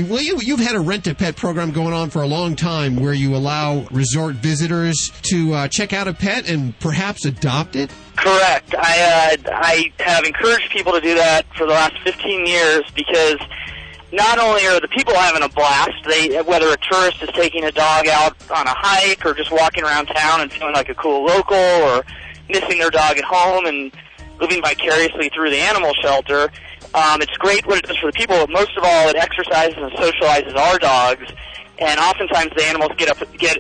Well, you've had a rent-a-pet program going on for a long time where you allow resort visitors to check out a pet and perhaps adopt it? Correct. I have encouraged people to do that for the last 15 years because not only are the people having a blast, whether a tourist is taking a dog out on a hike or just walking around town and feeling like a cool local or missing their dog at home and living vicariously through the animal shelter, it's great what it does for the people. But most of all, it exercises and socializes our dogs, and oftentimes the animals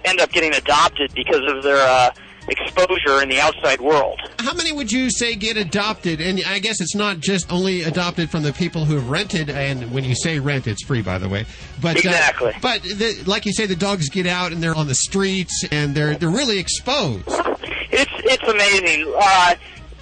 end up getting adopted because of their exposure in the outside world. How many would you say get adopted? And I guess it's not just only adopted from the people who have rented, and when you say rent, it's free, by the way. But, exactly. But like you say, the dogs get out and they're on the streets and they're really exposed. It's amazing.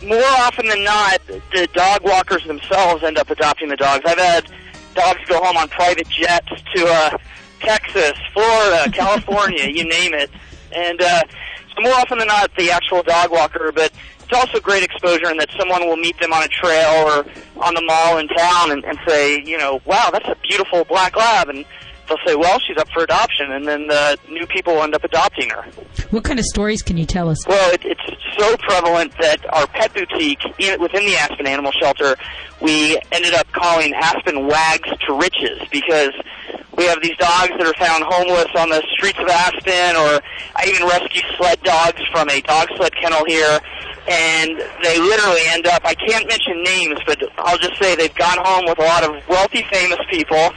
More often than not, the dog walkers themselves end up adopting the dogs. I've had dogs go home on private jets to Texas, Florida, California, you name it. And so more often than not, the actual dog walker, but it's also great exposure in that someone will meet them on a trail or on the mall in town and say, wow, that's a beautiful black lab. And they'll say, well, she's up for adoption. And then the new people will end up adopting her. What kind of stories can you tell us? Well, it's so prevalent that our pet boutique within the Aspen Animal Shelter, we ended up calling Aspen Wags to Riches because we have these dogs that are found homeless on the streets of Aspen, or I even rescue sled dogs from a dog sled kennel here, and they literally end up, I can't mention names, but I'll just say they've gone home with a lot of wealthy, famous people,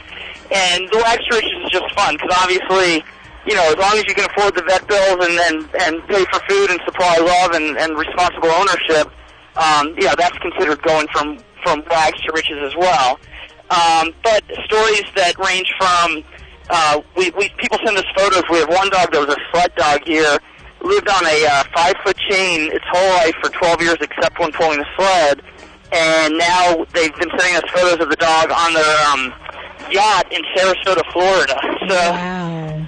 and the Wags to Riches is just fun, because obviously, as long as you can afford the vet bills and pay for food and supply love and responsible ownership, that's considered going from Wags to Riches as well. But stories that range from, people send us photos. We have one dog that was a sled dog here, lived on a 5-foot chain its whole life for 12 years except when pulling a sled, and now they've been sending us photos of the dog on their yacht in Sarasota, Florida. So wow.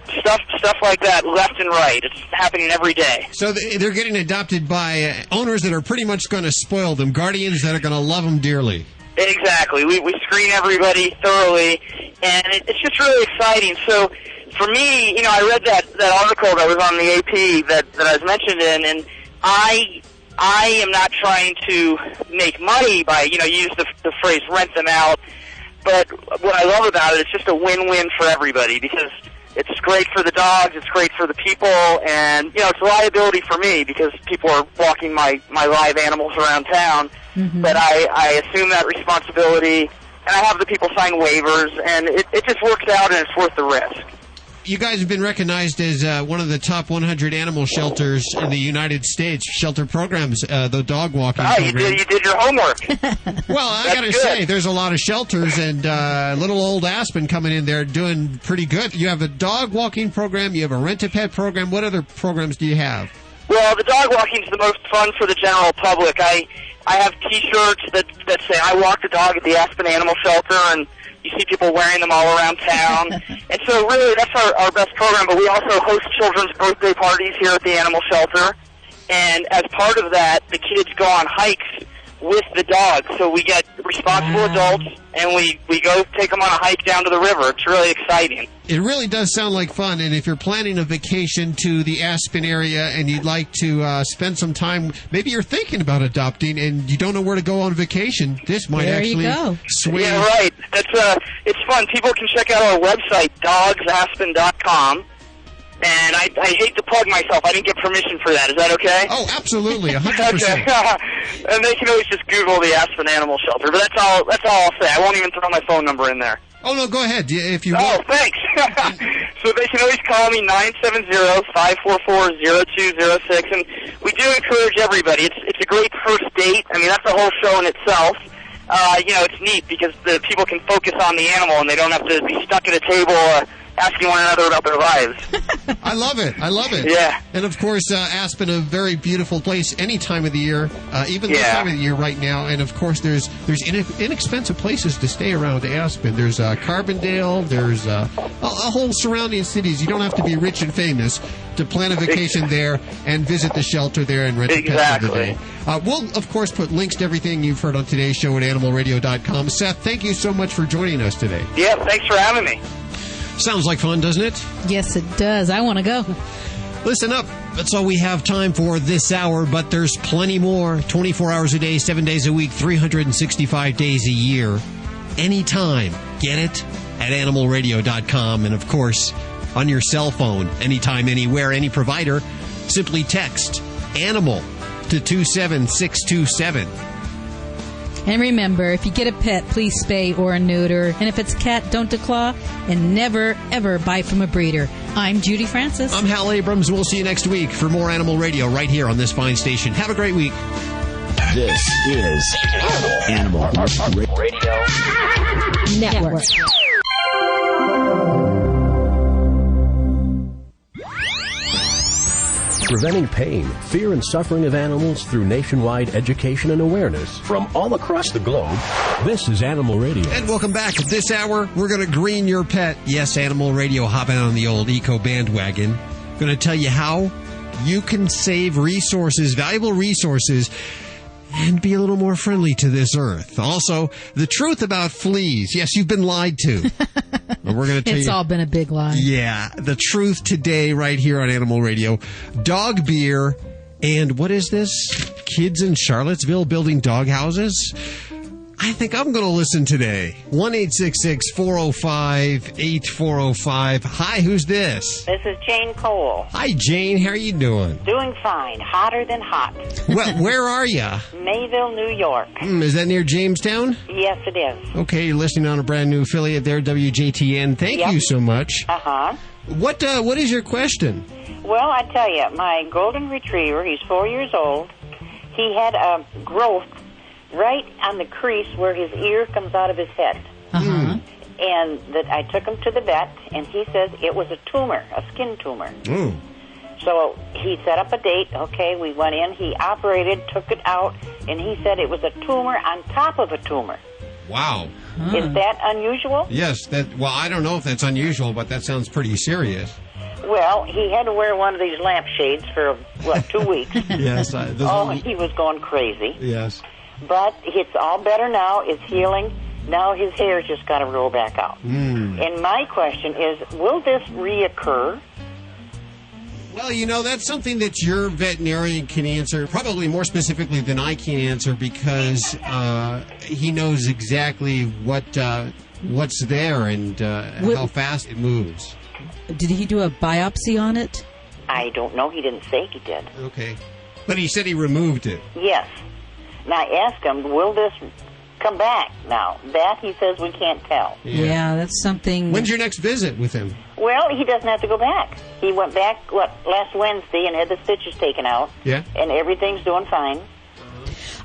Stuff like that left and right. It's happening every day. So they're getting adopted by owners that are pretty much going to spoil them, guardians that are going to love them dearly. Exactly. We screen everybody thoroughly, and it's just really exciting. So for me, I read that article that was on the AP that I was mentioned in, and I am not trying to make money by, use the phrase rent them out, but what I love about it, it's just a win-win for everybody because it's great for the dogs, it's great for the people, and, it's a liability for me because people are walking my live animals around town. Mm-hmm. But I assume that responsibility, and I have the people sign waivers, and it just works out, and it's worth the risk. You guys have been recognized as one of the top 100 animal shelters in the United States, shelter programs, the dog walking program. You did your homework. Well, I got to say, there's a lot of shelters, and little old Aspen coming in there doing pretty good. You have a dog walking program, you have a rent-a-pet program. What other programs do you have? Well, the dog walking is the most fun for the general public. I have T-shirts that say, I walk the dog at the Aspen Animal Shelter, and you see people wearing them all around town. And so really, that's our best program, but we also host children's birthday parties here at the animal shelter. And as part of that, the kids go on hikes with the dogs. So we get responsible adults, and we go take them on a hike down to the river. It's really exciting. It really does sound like fun, and if you're planning a vacation to the Aspen area and you'd like to spend some time, maybe you're thinking about adopting and you don't know where to go on vacation, this might actually sway. Yeah, right. It's fun. People can check out our website, dogsaspen.com. And I hate to plug myself. I didn't get permission for that. Is that okay? Oh, absolutely, 100%. Okay. And they can always just Google the Aspen Animal Shelter. But that's all I'll say. I won't even throw my phone number in there. Oh, no, go ahead, if you want. Oh, thanks. So they can always call me, 970-544-0206, and we do encourage everybody. It's a great first date. I mean, that's a whole show in itself. It's neat because the people can focus on the animal, and they don't have to be stuck at a table asking one another about their lives. I love it. Yeah. And, of course, Aspen, a very beautiful place any time of the year, even this time of the year right now. And, of course, there's inexpensive places to stay around Aspen. There's Carbondale. There's a whole surrounding cities. You don't have to be rich and famous to plan a vacation there and visit the shelter there and rent a pet for the day. We'll, of course, put links to everything you've heard on today's show at animalradio.com. Seth, thank you so much for joining us today. Yeah, thanks for having me. Sounds like fun, doesn't it? Yes, it does. I want to go. Listen up. That's all we have time for this hour, but there's plenty more. 24 hours a day, 7 days a week, 365 days a year. Anytime. Get it at animalradio.com. And, of course, on your cell phone, anytime, anywhere, any provider, simply text ANIMAL to 27627. And remember, if you get a pet, please spay or neuter. And if it's a cat, don't declaw. And never, ever buy from a breeder. I'm Judy Francis. I'm Hal Abrams. We'll see you next week for more Animal Radio right here on this fine station. Have a great week. This is Animal Radio Network. Preventing pain, fear, and suffering of animals through nationwide education and awareness from all across the globe. This is Animal Radio. And welcome back. This hour, we're going to green your pet. Yes, Animal Radio hopping on the old eco bandwagon. Going to tell you how you can save resources, valuable resources, and be a little more friendly to this earth. Also, the truth about fleas. Yes, you've been lied to. We're going to tell It's all been a big lie. Yeah, the truth today right here on Animal Radio. Dog beer and what is this? Kids in Charlottesville building dog houses? I think I'm going to listen today. 1-866-405-8405. Hi, who's this? This is Jane Cole. Hi, Jane. How are you doing? Doing fine. Hotter than hot. Well, where are you? Mayville, New York. Is that near Jamestown? Yes, it is. Okay, you're listening on a brand new affiliate there, WJTN. Thank you so much. Uh-huh. What is your question? Well, I tell you, my golden retriever, he's 4 years old. He had a growth right on the crease where his ear comes out of his head. Uh-huh. And that I took him to the vet, and he says it was a tumor, a skin tumor. Mm. So he set up a date. Okay, we went in. He operated, took it out, and he said it was a tumor on top of a tumor. Wow. Is that unusual? Yes. Well, I don't know if that's unusual, but that sounds pretty serious. Well, he had to wear one of these lampshades for, 2 weeks. Yes. He was going crazy. Yes. But it's all better now. It's healing. Now his hair's just got to grow back out. Mm. And my question is, will this reoccur? Well, that's something that your veterinarian can answer, probably more specifically than I can answer, because he knows exactly what's there and how fast it moves. Did he do a biopsy on it? I don't know. He didn't say he did. Okay. But he said he removed it. Yes. And I asked him, will this come back now? That he says we can't tell. Yeah, that's something. When's your next visit with him? Well, he doesn't have to go back. He went back, last Wednesday and had the stitches taken out. Yeah. And everything's doing fine.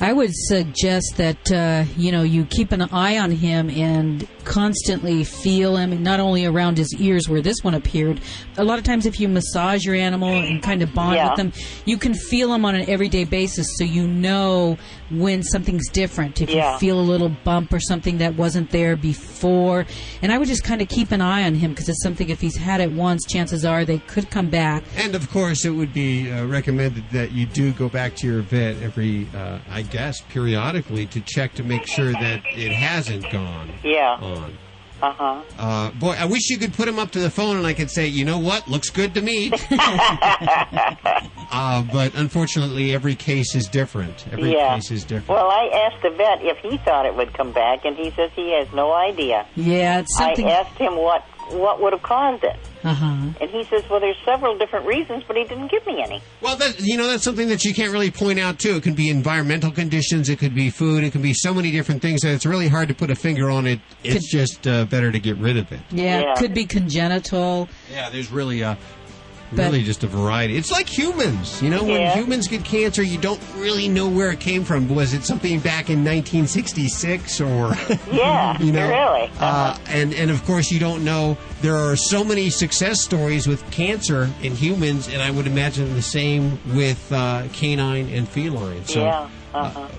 I would suggest that, you keep an eye on him and constantly feel him, not only around his ears where this one appeared. A lot of times if you massage your animal and kind of bond with them, you can feel him on an everyday basis, so you know when something's different. If you feel a little bump or something that wasn't there before. And I would just kind of keep an eye on him, because it's something, if he's had it once, chances are they could come back. And, of course, it would be recommended that you do go back to your vet every, I guess, periodically to check to make sure that it hasn't gone on. Uh-huh. Boy, I wish you could put him up to the phone and I could say, you know what, looks good to me. But unfortunately, every case is different. Every case is different. Well, I asked the vet if he thought it would come back, and he says he has no idea. Yeah, it's something. I asked him what what would have caused it. Uh-huh. And he says, well, there's several different reasons, but he didn't give me any. Well, that's something that you can't really point out, too. It could be environmental conditions. It could be food. It could be so many different things that it's really hard to put a finger on it. It's just better to get rid of it. Yeah, it could be congenital. Yeah, there's really just a variety. It's like humans. You know, when humans get cancer, you don't really know where it came from. Was it something back in 1966 or... Yeah, you know, really. And of course, you don't know. There are so many success stories with cancer in humans, and I would imagine the same with canine and feline. So,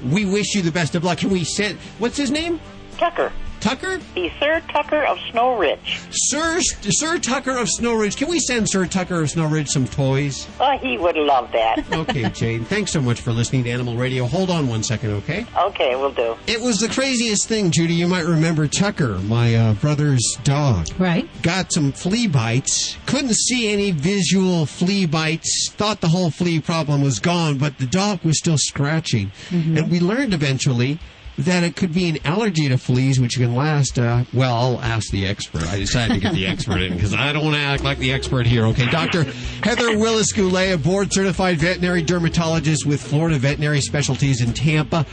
we wish you the best of luck. Can we send... What's his name? Tucker. Tucker? He's Sir Tucker of Snow Ridge. Sir Tucker of Snow Ridge. Can we send Sir Tucker of Snow Ridge some toys? Oh, he would love that. Okay, Jane. Thanks so much for listening to Animal Radio. Hold on one second, okay? Okay, we'll do. It was the craziest thing, Judy. You might remember Tucker, my brother's dog. Right. Got some flea bites. Couldn't see any visual flea bites. Thought the whole flea problem was gone, but the dog was still scratching. Mm-hmm. And we learned eventually that it could be an allergy to fleas, which can last, well, I'll ask the expert. I decided to get the expert in because I don't want to act like the expert here, okay? Dr. Heather Willis-Goulet, a board-certified veterinary dermatologist with Florida Veterinary Specialties in Tampa.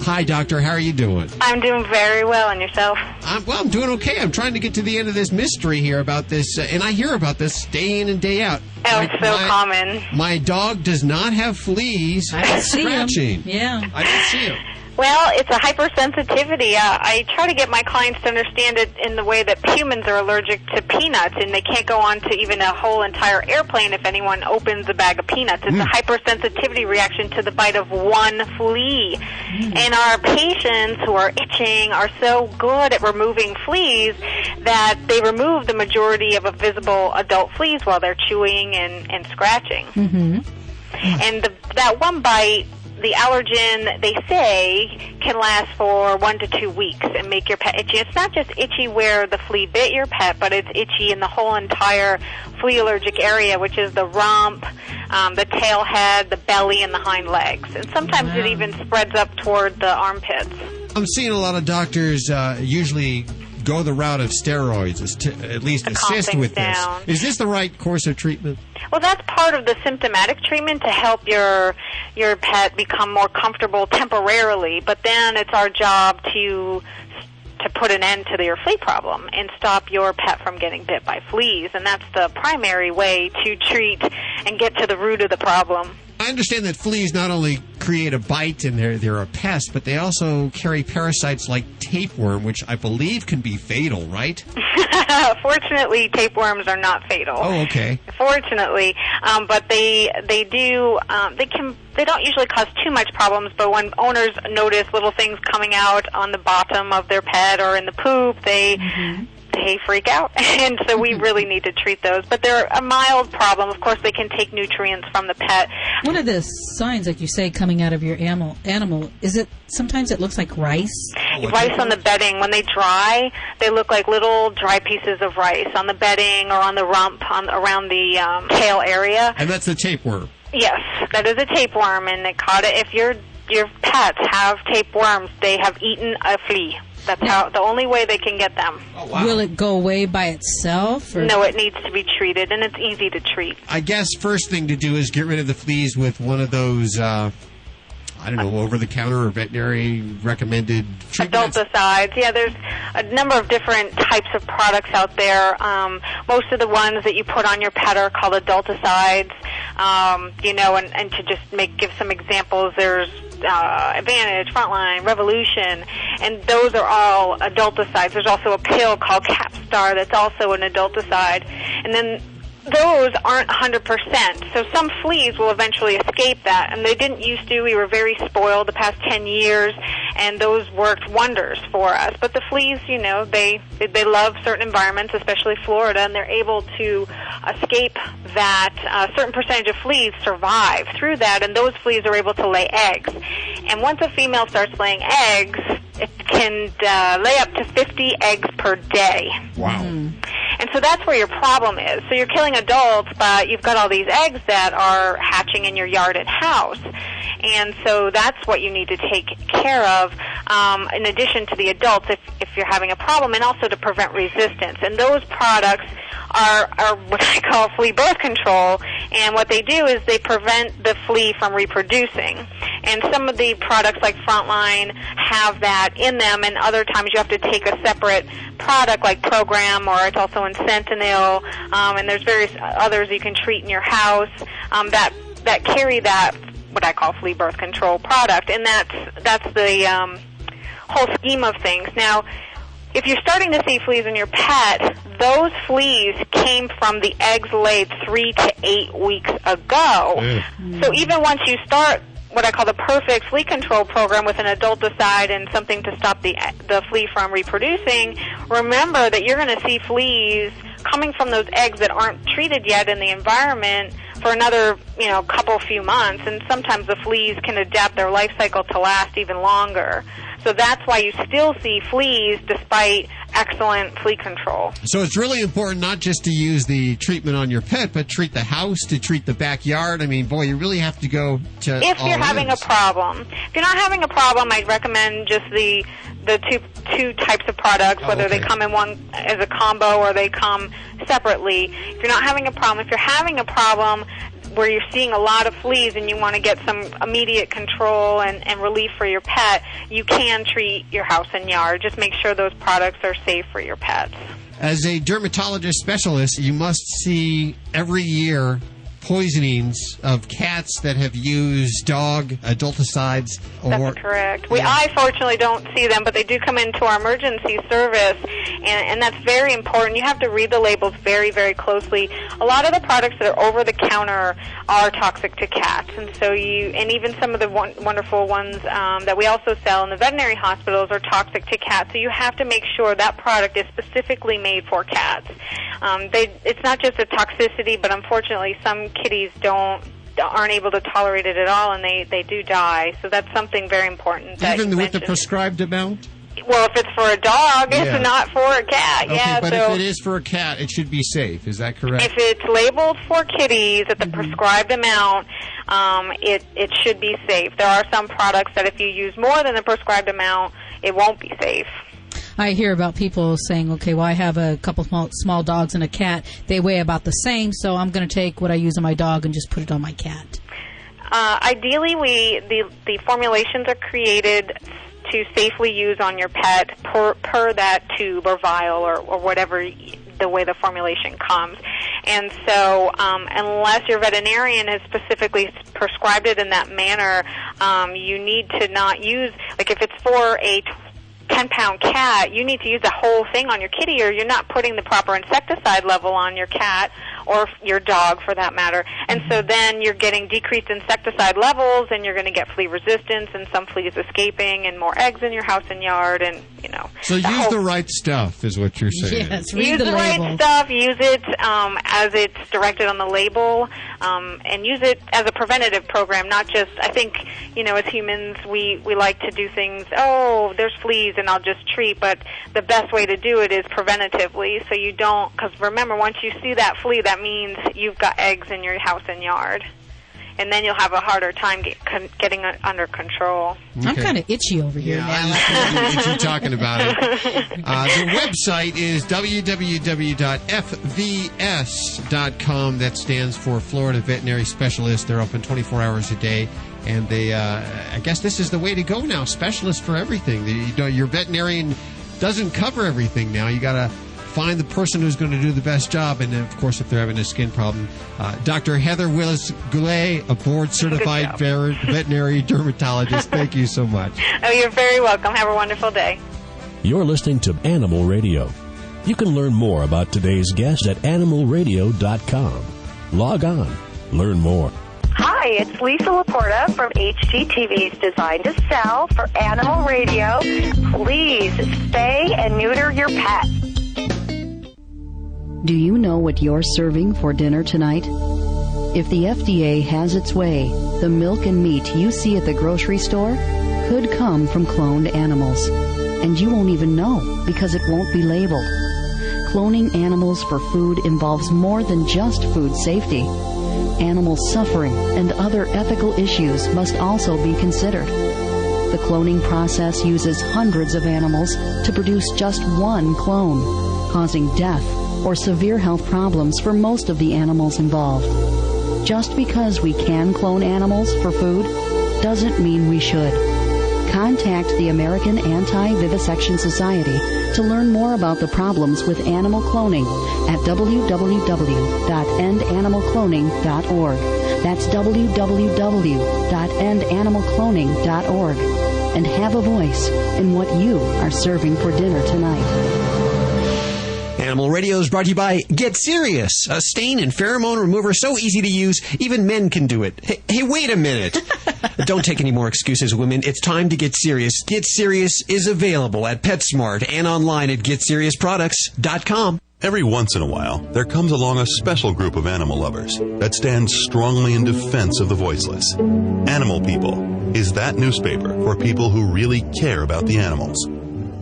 Hi, Doctor. How are you doing? I'm doing very well. And yourself? I'm doing okay. I'm trying to get to the end of this mystery here about this, and I hear about this day in and day out. Oh, it's so common. My dog does not have fleas. I see scratching. Him. Yeah. I don't see him. Well, it's a hypersensitivity. I try to get my clients to understand it in the way that humans are allergic to peanuts, and they can't go on to even a whole entire airplane if anyone opens a bag of peanuts. It's a hypersensitivity reaction to the bite of one flea. And our patients who are itching are so good at removing fleas that they remove the majority of visible adult fleas while they're chewing and scratching. Mm-hmm. And that one bite, the allergen, they say, can last for 1 to 2 weeks and make your pet itchy. It's not just itchy where the flea bit your pet, but it's itchy in the whole entire flea allergic area, which is the rump, the tail head, the belly, and the hind legs. And sometimes it even spreads up toward the armpits. I'm seeing a lot of doctors usually go the route of steroids, at least assist with this. Is this the right course of treatment? Well, that's part of the symptomatic treatment to help your pet become more comfortable temporarily, but then it's our job to put an end to your flea problem and stop your pet from getting bit by fleas, and that's the primary way to treat and get to the root of the problem. I understand that fleas not only create a bite and they're a pest, but they also carry parasites like tapeworm, which I believe can be fatal, right? Fortunately, tapeworms are not fatal. Oh, okay. Fortunately, but they don't usually cause too much problems, but when owners notice little things coming out on the bottom of their pet or in the poop, they freak out, and so we really need to treat those. But they're a mild problem. Of course, they can take nutrients from the pet. One of the signs, like you say, coming out of your animal, is it sometimes it looks like rice? Rice on the bedding. When they dry, they look like little dry pieces of rice on the bedding or on the rump, around the tail area. And that's the tapeworm. Yes, that is a tapeworm, and they caught it. If your pets have tapeworms, they have eaten a flea. That's the only way they can get them. Oh, wow. Will it go away by itself? Or? No, it needs to be treated, and it's easy to treat. I guess first thing to do is get rid of the fleas with one of those, over-the-counter or veterinary recommended treatments. Adulticides. Yeah, there's a number of different types of products out there. Most of the ones that you put on your pet are called adulticides. And to just give some examples, there's Advantage, Frontline, Revolution, and those are all adulticides. There's also a pill called Capstar that's also an adulticide. And then those aren't 100%. So some fleas will eventually escape that, and they didn't used to. We were very spoiled the past 10 years, and those worked wonders for us. But the fleas, they love certain environments, especially Florida, and they're able to escape that. A certain percentage of fleas survive through that, and those fleas are able to lay eggs. And once a female starts laying eggs, it can lay up to 50 eggs per day. Wow. And so that's where your problem is. So you're killing adults, but you've got all these eggs that are hatching in your yard and house. And so that's what you need to take care of. in addition to the adults if you're having a problem, and also to prevent resistance. And those products are what I call flea birth control, and what they do is they prevent the flea from reproducing. And some of the products like Frontline have that in them, and other times you have to take a separate product like Program, or it's also in Sentinel, and there's various others you can treat in your house that carry that, what I call flea birth control product, and that's the whole scheme of things. Now, if you're starting to see fleas in your pet, those fleas came from the eggs laid 3 to 8 weeks ago. So even once you start what I call the perfect flea control program with an adulticide and something to stop the flea from reproducing, remember that you're going to see fleas coming from those eggs that aren't treated yet in the environment for another, few months, and sometimes the fleas can adapt their life cycle to last even longer. So that's why you still see fleas despite excellent flea control. So it's really important not just to use the treatment on your pet, but treat the house, to treat the backyard. I mean, boy, you really have to go to if all you're having ends. a problem. If you're not having a problem, I'd recommend just the two types of products, whether they come in one as a combo or they come separately. If you're not having a problem, if you're having a problem where you're seeing a lot of fleas and you want to get some immediate control and relief for your pet, you can treat your house and yard. Just make sure those products are safe for your pets. As a dermatologist specialist, you must see every year poisonings of cats that have used dog adulticides. That's correct. I fortunately don't see them, but they do come into our emergency service, and that's very important. You have to read the labels very, very closely. A lot of the products that are over the counter are toxic to cats, and even some of the wonderful ones that we also sell in the veterinary hospitals are toxic to cats. So you have to make sure that product is specifically made for cats. It's not just a toxicity, but unfortunately some kitties aren't able to tolerate it at all, and they do die. So that's something very important. Even with the prescribed amount? Well, if it's for a dog, it's not for a cat. Okay, but if it is for a cat, it should be safe. Is that correct? If it's labeled for kitties at the prescribed amount, it should be safe. There are some products that if you use more than the prescribed amount, it won't be safe. I hear about people saying, okay, well, I have a couple small dogs and a cat. They weigh about the same, so I'm going to take what I use on my dog and just put it on my cat. Ideally, the formulations are created to safely use on your pet per that tube or vial or whatever the way the formulation comes. And so unless your veterinarian has specifically prescribed it in that manner, you need to not use, like if it's for a 10-pound cat, you need to use the whole thing on your kitty, or you're not putting the proper insecticide level on your cat or your dog for that matter. And so then you're getting decreased insecticide levels, and you're going to get flea resistance and some fleas escaping and more eggs in your house and yard, and So use the right stuff is what you're saying. Yes, use the right stuff, use it as it's directed on the label, and use it as a preventative program, not just, I think, as humans, we like to do things, there's fleas and I'll just treat, but the best way to do it is preventatively, so you don't, because remember, once you see that flea, that means you've got eggs in your house and yard, and then you'll have a harder time getting under control. Okay. I'm kind of itchy over here now. I like itchy talking about it. The website is www.fvs.com. That stands for Florida Veterinary Specialists. They're open 24 hours a day. And they, I guess this is the way to go now. Specialists for everything. Your veterinarian doesn't cover everything now. You got to find the person who's going to do the best job. And then, of course, if they're having a skin problem, Dr. Heather Willis-Goulet, a board-certified veterinary dermatologist. Thank you so much. Oh, you're very welcome. Have a wonderful day. You're listening to Animal Radio. You can learn more about today's guest at animalradio.com. Log on. Learn more. Hi, it's Lisa Laporta from HGTV's Designed to Sell for Animal Radio. Please spay and neuter your pet. Do you know what you're serving for dinner tonight? If the FDA has its way, the milk and meat you see at the grocery store could come from cloned animals. And you won't even know because it won't be labeled. Cloning animals for food involves more than just food safety. Animal suffering and other ethical issues must also be considered. The cloning process uses hundreds of animals to produce just one clone, causing death or severe health problems for most of the animals involved. Just because we can clone animals for food doesn't mean we should. Contact the American Anti-Vivisection Society to learn more about the problems with animal cloning at www.endanimalcloning.org. That's www.endanimalcloning.org. And have a voice in what you are serving for dinner tonight. Animal Radio is brought to you by Get Serious, a stain and pheromone remover so easy to use, even men can do it. Hey, wait a minute. Don't take any more excuses, women. It's time to get serious. Get Serious is available at PetSmart and online at GetSeriousProducts.com. Every once in a while, there comes along a special group of animal lovers that stands strongly in defense of the voiceless. Animal People is that newspaper for people who really care about the animals.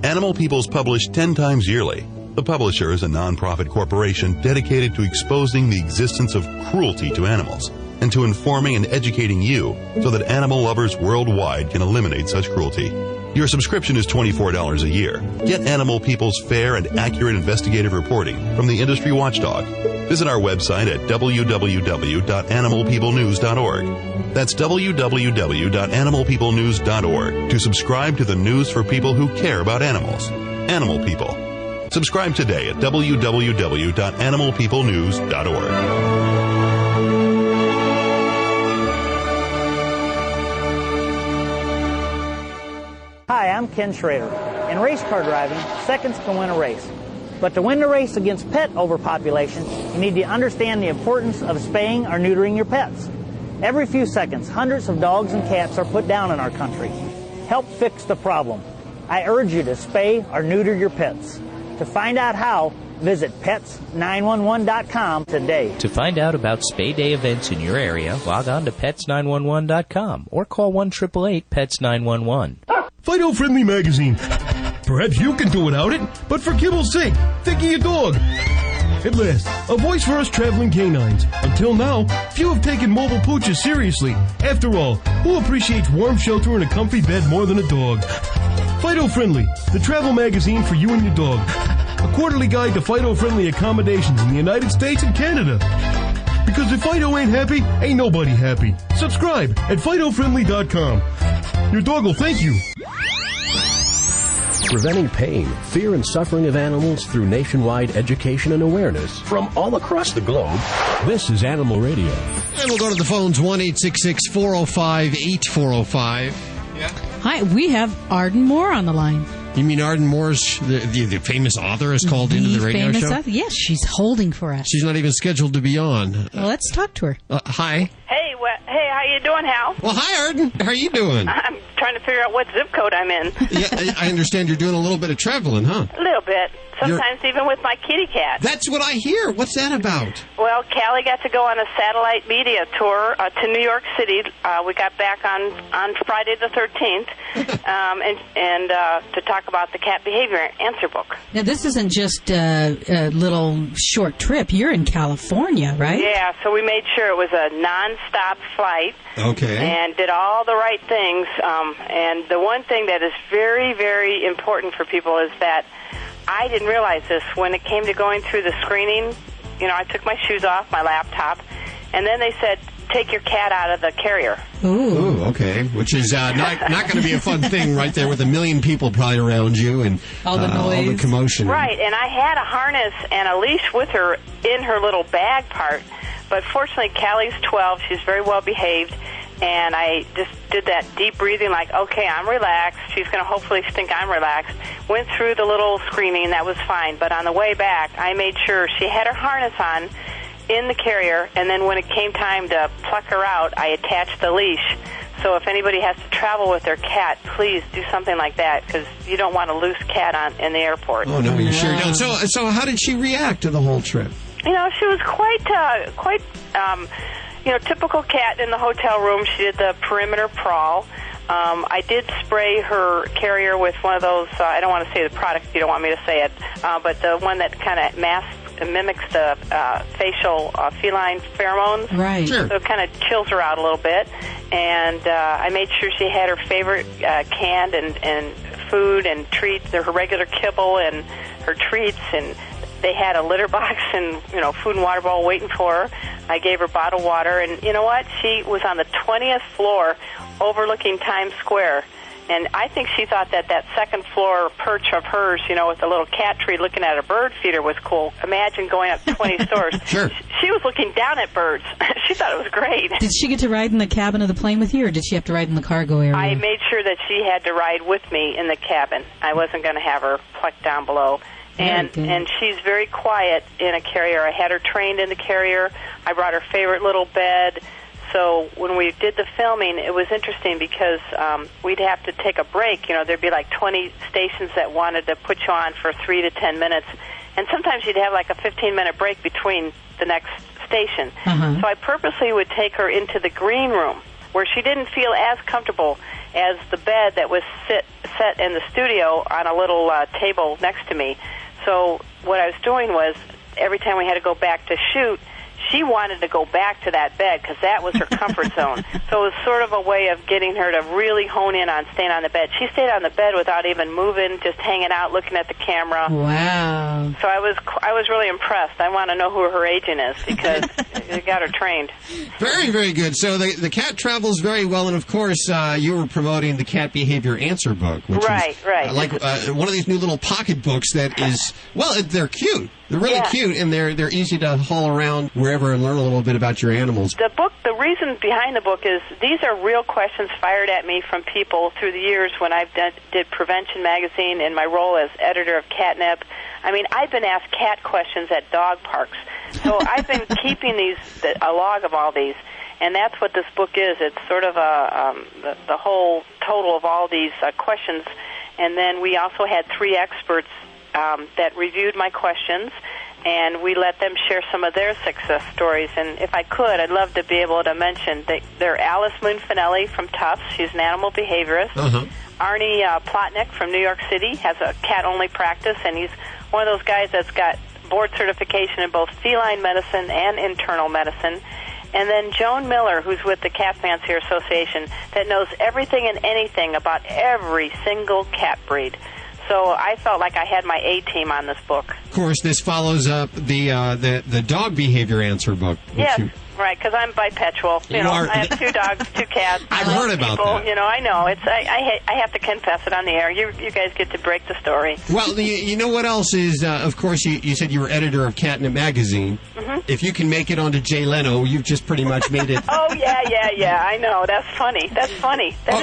Animal People is published 10 times yearly. The publisher is a non-profit corporation dedicated to exposing the existence of cruelty to animals and to informing and educating you so that animal lovers worldwide can eliminate such cruelty. Your subscription is $24 a year. Get Animal People's fair and accurate investigative reporting from the industry watchdog. Visit our website at www.animalpeoplenews.org. That's www.animalpeoplenews.org to subscribe to the news for people who care about animals. Animal People. Subscribe today at www.animalpeoplenews.org. Hi, I'm Ken Schrader. In race car driving, seconds can win a race. But to win the race against pet overpopulation, you need to understand the importance of spaying or neutering your pets. Every few seconds, hundreds of dogs and cats are put down in our country. Help fix the problem. I urge you to spay or neuter your pets. To find out how, visit pets911.com today. To find out about Spay Day events in your area, log on to pets911.com or call 1-888-PETS-911. Fido Friendly Magazine. Perhaps you can do without it, but for kibble's sake, think of your dog. At last, a voice for us traveling canines. Until now, few have taken mobile pooches seriously. After all, who appreciates warm shelter and a comfy bed more than a dog? Fido Friendly, the travel magazine for you and your dog. A quarterly guide to Fido-friendly accommodations in the United States and Canada. Because if Fido ain't happy, ain't nobody happy. Subscribe at FidoFriendly.com. Your dog will thank you. Preventing pain, fear, and suffering of animals through nationwide education and awareness from all across the globe. This is Animal Radio. And we'll go to the phones, 1-866-405-8405. Yeah. Hi, we have Arden Moore on the line. You mean Arden Moore's, the famous author, is called into the radio show? Author? Yes, she's holding for us. She's not even scheduled to be on. Well, let's talk to her. Hi. Hey, how you doing, Hal? Well, hi, Arden. How are you doing? I'm trying to figure out what zip code I'm in. Yeah, I understand you're doing a little bit of traveling, huh? A little bit. Sometimes even with my kitty cat. That's what I hear. What's that about? Well, Callie got to go on a satellite media tour to New York City. We got back on Friday the 13th and to talk about the cat behavior answer book. Now, this isn't just a little short trip. You're in California, right? Yeah, so we made sure it was a non-stop flight. Okay. And did all the right things. And the one thing that is very, very important for people is that I didn't realize this. When it came to going through the screening, I took my shoes off, my laptop, and then they said, take your cat out of the carrier. Ooh, okay. Which is not going to be a fun thing right there with a million people probably around you and all the noise. All the commotion. Right, and I had a harness and a leash with her in her little bag part, but fortunately, Callie's 12. She's very well behaved. And I just did that deep breathing like, okay, I'm relaxed. She's going to hopefully think I'm relaxed. Went through the little screening, and that was fine. But on the way back, I made sure she had her harness on in the carrier, and then when it came time to pluck her out, I attached the leash. So if anybody has to travel with their cat, please do something like that, because you don't want a loose cat in the airport. Oh, no, you sure don't. So how did she react to the whole trip? She was quite typical cat in the hotel room. She did the perimeter crawl. I did spray her carrier with one of those, I don't want to say the product if you don't want me to say it, but the one that kind of mimics the facial feline pheromones. Right. Sure. So it kind of chills her out a little bit. and I made sure she had her favorite canned and food and treats, her regular kibble and her treats, and they had a litter box and, food and water bowl waiting for her. I gave her bottled water, and you know what? She was on the 20th floor overlooking Times Square. And I think she thought that second floor perch of hers, with the little cat tree looking at a bird feeder was cool. Imagine going up 20 stories. Sure. She was looking down at birds. She thought it was great. Did she get to ride in the cabin of the plane with you, or did she have to ride in the cargo area? I made sure that she had to ride with me in the cabin. I wasn't going to have her plucked down below. And she's very quiet in a carrier. I had her trained in the carrier. I brought her favorite little bed. So when we did the filming, it was interesting because we'd have to take a break. There'd be like 20 stations that wanted to put you on for 3 to 10 minutes. And sometimes you'd have like a 15-minute break between the next station. So I purposely would take her into the green room where she didn't feel as comfortable as the bed that was set in the studio on a little table next to me. So what I was doing was every time we had to go back to shoot, she wanted to go back to that bed because that was her comfort zone. So it was sort of a way of getting her to really hone in on staying on the bed. She stayed on the bed without even moving, just hanging out, looking at the camera. Wow. So I was really impressed. I want to know who her agent is because they got her trained. Very, very good. So the cat travels very well, and of course you were promoting the Cat Behavior Answer book, which is like one of these new little pocket books that is, well, they're cute. They're really cute, and they're easy to haul around wherever and learn a little bit about your animals. The reason behind the book is these are real questions fired at me from people through the years when I've did Prevention Magazine in my role as editor of Catnip. I mean, I've been asked cat questions at dog parks. So I've been keeping a log of all these, and that's what this book is. It's sort of the whole total of all these questions. And then we also had 3 experts that reviewed my questions, and we let them share some of their success stories. And if I could, I'd love to be able to mention they're Alice Moon-Finelli from Tufts. She's an animal behaviorist. Arnie Plotnick from New York City has a cat-only practice, and he's one of those guys that's got board certification in both feline medicine and internal medicine. And then Joan Miller, who's with the Cat Fancier Association, that knows everything and anything about every single cat breed. So I felt like I had my A-team on this book. Of course, this follows up the Dog Behavior Answer book. Yes, right, because I'm bipedal. I have 2 dogs, 2 cats. I've heard about that. I know. I have to confess it on the air. You guys get to break the story. Well, you know what else is, of course, you said you were editor of Catnip Magazine. If you can make it onto Jay Leno, you've just pretty much made it. Oh, yeah, I know. That's funny. That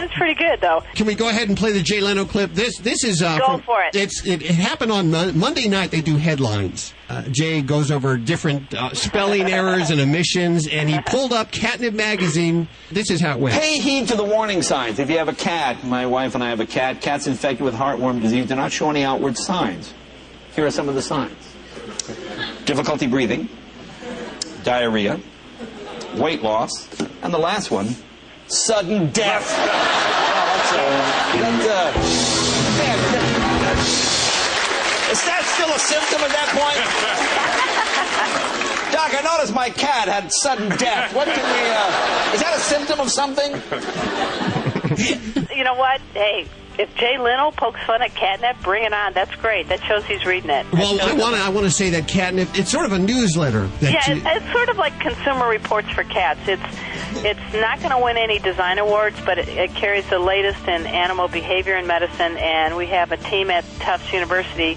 is pretty good, though. Can we go ahead and play the Jay Leno clip? This is... Go for it. It happened on Monday night. They do headlines. Jay goes over different spelling errors and omissions, and he pulled up Catnip Magazine. This is how it went. Pay heed to the warning signs. If you have a cat, my wife and I have a cat, cat's infected with heartworm disease, do not show any outward signs. Here are some of the signs. Difficulty breathing, diarrhea, weight loss, and the last one, sudden death. Is that still a symptom at that point? Doc, I noticed my cat had sudden death. What can we, is that a symptom of something? You know what? Hey, if Jay Leno pokes fun at Catnip, bring it on. That's great. That shows he's reading it. Well, I want to say that Catnip, it's sort of a newsletter. It's sort of like Consumer Reports for cats. It's not going to win any design awards, but it carries the latest in animal behavior and medicine, and we have a team at Tufts University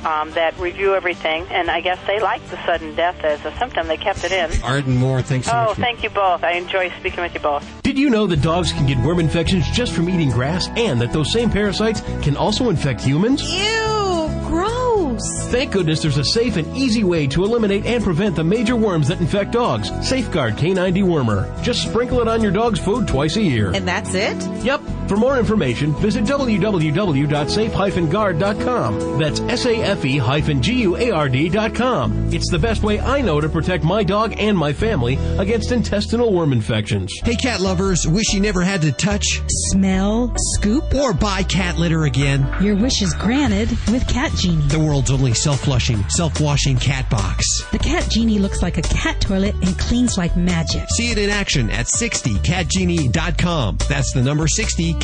that review everything, and I guess they like the sudden death as a symptom. They kept it in. Arden Moore, thanks so much. Oh, thank you both. I enjoy speaking with you both. Did you know that dogs can get worm infections just from eating grass, and that those same parasites can also infect humans? Ew, gross. Thank goodness there's a safe and easy way to eliminate and prevent the major worms that infect dogs. Safeguard Canine Dewormer. Just sprinkle it on your dog's food twice a year. And that's it? Yep. For more information, visit www.safe-guard.com. That's SAFE-GUARD.com. It's the best way I know to protect my dog and my family against intestinal worm infections. Hey, cat lovers, wish you never had to touch, smell, scoop, or buy cat litter again? Your wish is granted with Cat Genie. The world's only self-flushing, self-washing cat box. The Cat Genie looks like a cat toilet and cleans like magic. See it in action at 60catgenie.com. That's the number 60catgenie.com.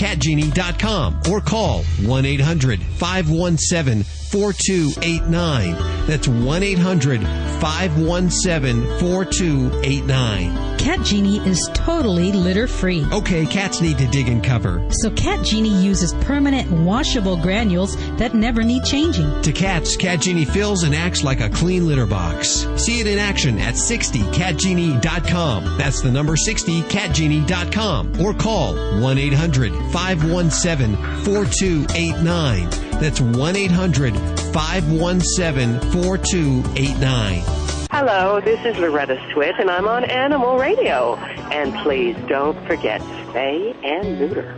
Or call 1-800-517-4289. That's 1-800-517-4289. Cat Genie is totally litter-free. Okay, cats need to dig and cover. So Cat Genie uses permanent washable granules that never need changing. To cats, Cat Genie fills and acts like a clean litter box. See it in action at 60catgenie.com. That's the number 60catgenie.com. Or call 1-800-517-4289. That's 1-800-517-4289. Hello, this is Loretta Swit, and I'm on Animal Radio. And please don't forget to spay and neuter.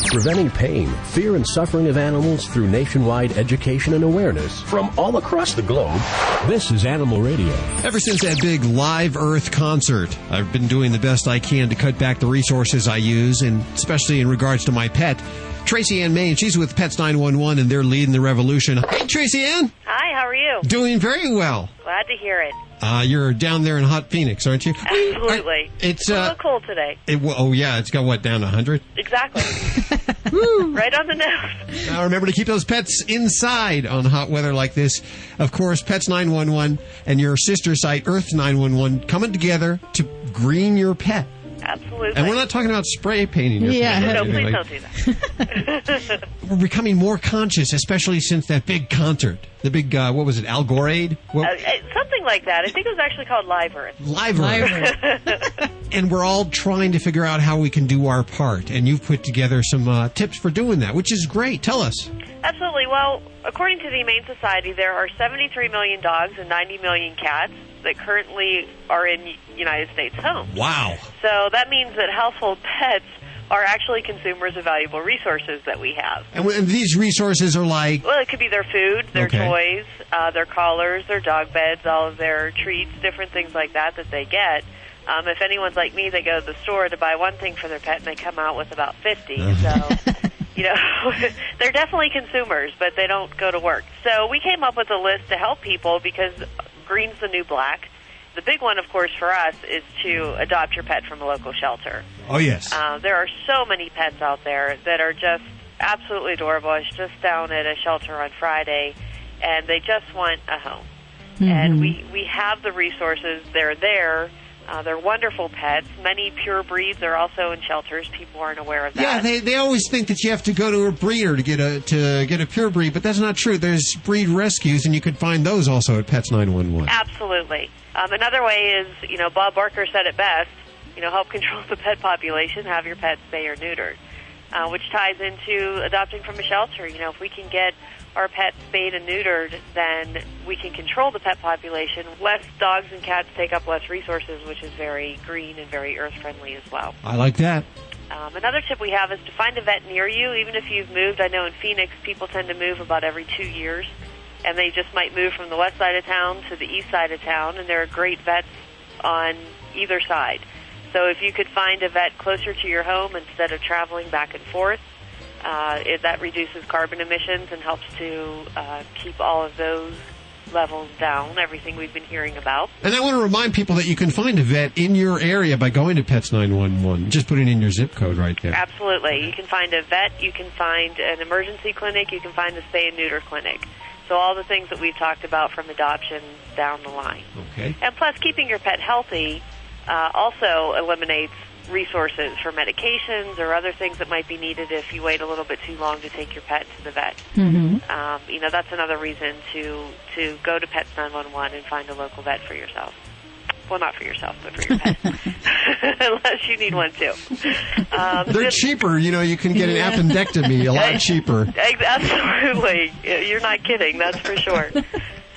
Preventing pain, fear, and suffering of animals through nationwide education and awareness from all across the globe. This is Animal Radio. Ever since that big Live Earth concert, I've been doing the best I can to cut back the resources I use, and especially in regards to my pet. Tracy Ann Main, she's with Pets 911, and they're leading the revolution. Hey, Tracy Ann. Hi, how are you? Doing very well. Glad to hear it. You're down there in hot Phoenix, aren't you? Absolutely. It's a little cold today. It's got what, down to 100? Exactly. Right on the nose. Now remember to keep those pets inside on hot weather like this. Of course, Pets 911 and your sister site, Earth 911, coming together to green your pet. Absolutely. And we're not talking about spray painting your pet. No, please don't do that. We're becoming more conscious, especially since that big concert. The big, what was it, Al Gore-aid? Something like that. I think it was actually called Live Earth. Live Earth. And we're all trying to figure out how we can do our part. And you've put together some tips for doing that, which is great. Tell us. Absolutely. Well, according to the Humane Society, there are 73 million dogs and 90 million cats that currently are in United States homes. Wow. So that means that household pets are actually consumers of valuable resources that we have. And these resources are like? Well, it could be their food, their toys, their collars, their dog beds, all of their treats, different things like that they get. If anyone's like me, they go to the store to buy one thing for their pet and they come out with about 50. So, they're definitely consumers, but they don't go to work. So we came up with a list to help people because green's the new black. The big one, of course, for us is to adopt your pet from a local shelter. Oh, yes. There are so many pets out there that are just absolutely adorable. I was just down at a shelter on Friday, and they just want a home. Mm-hmm. And we have the resources. They're there. They're wonderful pets. Many pure breeds are also in shelters. People aren't aware of that. Yeah, they always think that you have to go to a breeder to get a pure breed, but that's not true. There's breed rescues, and you can find those also at Pets 911. Absolutely. Another way is, Bob Barker said it best, help control the pet population, have your pet spay or neutered, which ties into adopting from a shelter. If we can get our pets spayed and neutered, then we can control the pet population. Less dogs and cats take up less resources, which is very green and very earth-friendly as well. I like that. Another tip we have is to find a vet near you, even if you've moved. I know in Phoenix, people tend to move about every 2 years, and they just might move from the west side of town to the east side of town, and there are great vets on either side. So if you could find a vet closer to your home instead of traveling back and forth, that reduces carbon emissions and helps to keep all of those levels down, everything we've been hearing about. And I want to remind people that you can find a vet in your area by going to Pets 911, just putting in your zip code right there. Absolutely. You can find a vet, you can find an emergency clinic, you can find a spay and neuter clinic. So all the things that we've talked about from adoption down the line. Okay. And plus, keeping your pet healthy also eliminates resources for medications or other things that might be needed if you wait a little bit too long to take your pet to the vet. Mm-hmm. That's another reason to go to Pets 911 and find a local vet for yourself. Well, not for yourself, but for your pet. Unless you need one, too. They're cheaper. You can get an appendectomy a lot cheaper. Absolutely. You're not kidding. That's for sure.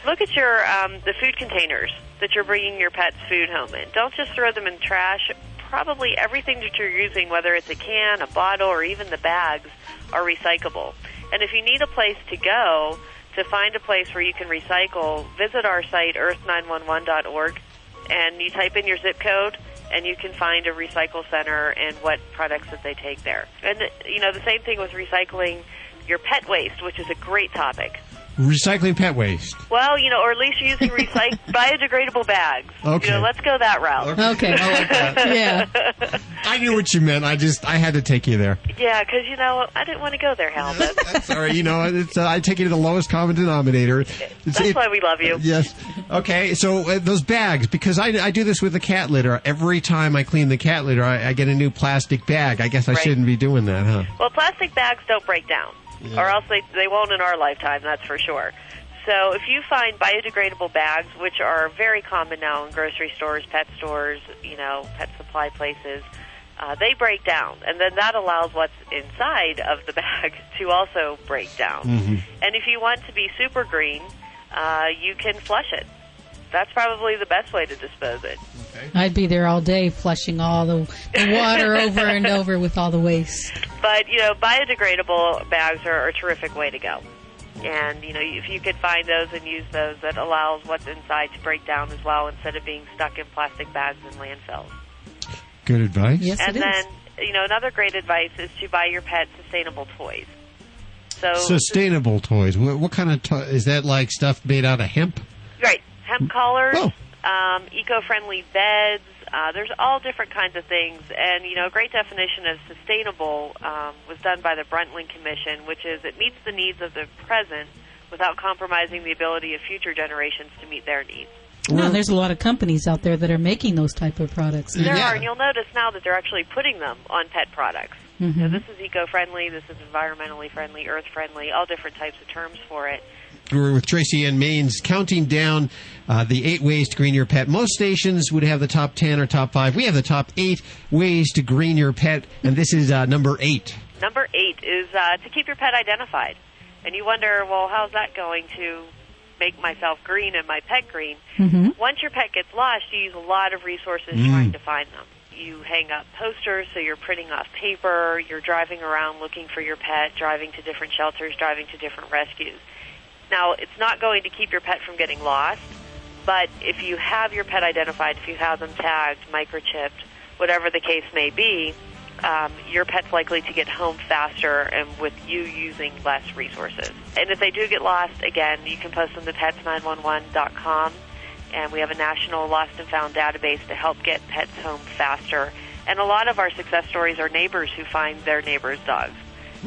Look at your the food containers that you're bringing your pet's food home in. Don't just throw them in trash. probably everything that you're using, whether it's a can, a bottle, or even the bags, are recyclable. And if you need a place to go to find a place where you can recycle, visit our site, earth911.org, and you type in your zip code, and you can find a recycle center and what products that they take there. And, the same thing with recycling your pet waste, which is a great topic. Recycling pet waste. Well, or at least using biodegradable bags. Okay. Let's go that route. Okay. I like that. Yeah. I knew what you meant. I had to take you there. Yeah, because, I didn't want to go there, Hal. But That's all right. I take you to the lowest common denominator. That's why we love you. Yes. Okay, so those bags, because I do this with the cat litter. Every time I clean the cat litter, I get a new plastic bag. I guess I shouldn't be doing that, huh? Well, plastic bags don't break down. Yeah. Or else they won't in our lifetime, that's for sure. So if you find biodegradable bags, which are very common now in grocery stores, pet stores, pet supply places, they break down. And then that allows what's inside of the bag to also break down. Mm-hmm. And if you want to be super green, you can flush it. That's probably the best way to dispose it. Okay. I'd be there all day flushing all the water over and over with all the waste. But, biodegradable bags are a terrific way to go. And, if you could find those and use those, that allows what's inside to break down as well instead of being stuck in plastic bags in landfills. Good advice. Yes, and it then, is. Another great advice is to buy your pet sustainable toys. So sustainable toys. What kind of is that, like stuff made out of hemp? Right. Hemp collars, eco-friendly beds. There's all different kinds of things. And, a great definition of sustainable was done by the Brundtland Commission, which is it meets the needs of the present without compromising the ability of future generations to meet their needs. No, there's a lot of companies out there that are making those type of products. There are, and you'll notice now that they're actually putting them on pet products. Mm-hmm. This is eco-friendly, this is environmentally friendly, earth-friendly, all different types of terms for it. We're with Tracy Ann Maines counting down the 8 ways to green your pet. Most stations would have the top 10 or top 5. We have the top 8 ways to green your pet, and this is number 8. Number 8 is to keep your pet identified. And you wonder, well, how's that going to make myself green and my pet green? Mm-hmm. Once your pet gets lost, you use a lot of resources trying to find them. You hang up posters, so you're printing off paper, you're driving around looking for your pet, driving to different shelters, driving to different rescues. Now, it's not going to keep your pet from getting lost, but if you have your pet identified, if you have them tagged, microchipped, whatever the case may be, your pet's likely to get home faster and with you using less resources. And if they do get lost, again, you can post them to pets911.com, and we have a national lost and found database to help get pets home faster. And a lot of our success stories are neighbors who find their neighbors' dogs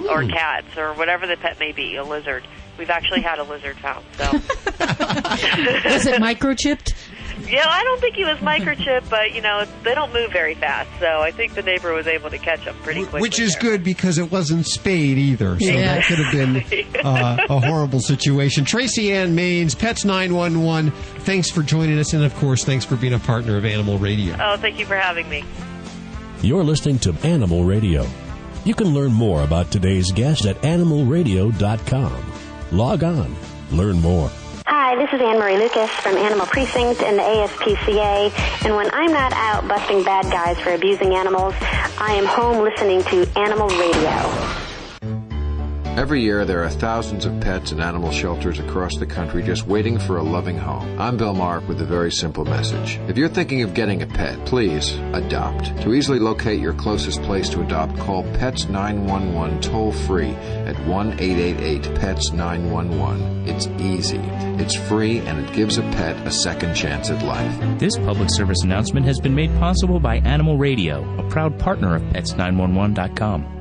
or cats or whatever the pet may be, a lizard. We've actually had a lizard found, so. Was it microchipped? Yeah, I don't think he was microchipped, but, they don't move very fast, so I think the neighbor was able to catch him pretty quickly. Which is good because it wasn't spayed either, so that could have been a horrible situation. Tracy Ann Maines, Pets 911, thanks for joining us, and of course, thanks for being a partner of Animal Radio. Oh, thank you for having me. You're listening to Animal Radio. You can learn more about today's guest at animalradio.com. Log on. Learn more. Hi, this is Anne-Marie Lucas from Animal Precinct and the ASPCA, and when I'm not out busting bad guys for abusing animals, I am home listening to Animal Radio. Every year, there are thousands of pets in animal shelters across the country just waiting for a loving home. I'm Bill Mark with a very simple message. If you're thinking of getting a pet, please adopt. To easily locate your closest place to adopt, call Pets 911 toll-free at 1-888-PETS-911. It's easy, it's free, and it gives a pet a second chance at life. This public service announcement has been made possible by Animal Radio, a proud partner of Pets911.com.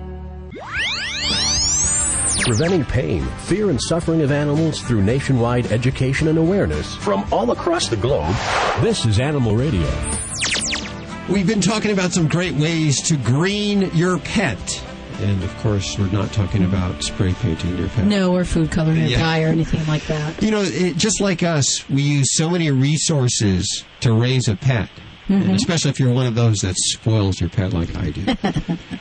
Preventing pain, fear, and suffering of animals through nationwide education and awareness from all across the globe. This is Animal Radio. We've been talking about some great ways to green your pet. And, of course, we're not talking about spray painting your pet. No, or food coloring or dye or anything like that. Just like us, we use so many resources to raise a pet. And especially if you're one of those that spoils your pet like I do.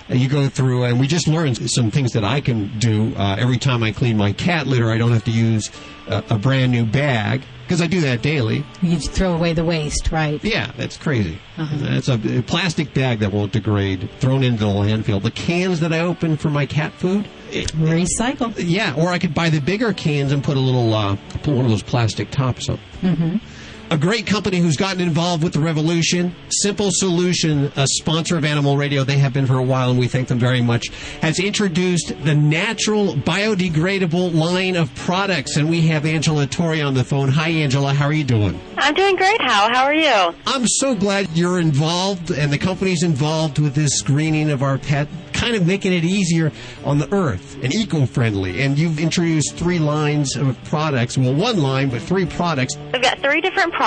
You go through, and we just learned some things that I can do. Every time I clean my cat litter, I don't have to use a brand new bag, because I do that daily. You throw away the waste, right? Yeah, that's crazy. It's a plastic bag that won't degrade, thrown into the landfill. The cans that I open for my cat food, recycle. Yeah, or I could buy the bigger cans and put a little, put one of those plastic tops on. A great company who's gotten involved with the revolution, Simple Solution, a sponsor of Animal Radio, they have been for a while, and we thank them very much, has introduced the natural biodegradable line of products. And we have Angela Torrey on the phone. Hi, Angela. How are you doing? I'm doing great, Hal. How are you? I'm so glad you're involved and the company's involved with this screening of our pet, kind of making it easier on the earth and eco-friendly. And you've introduced 3 lines of products. Well, 1 line, but 3 products. We've got 3 different products.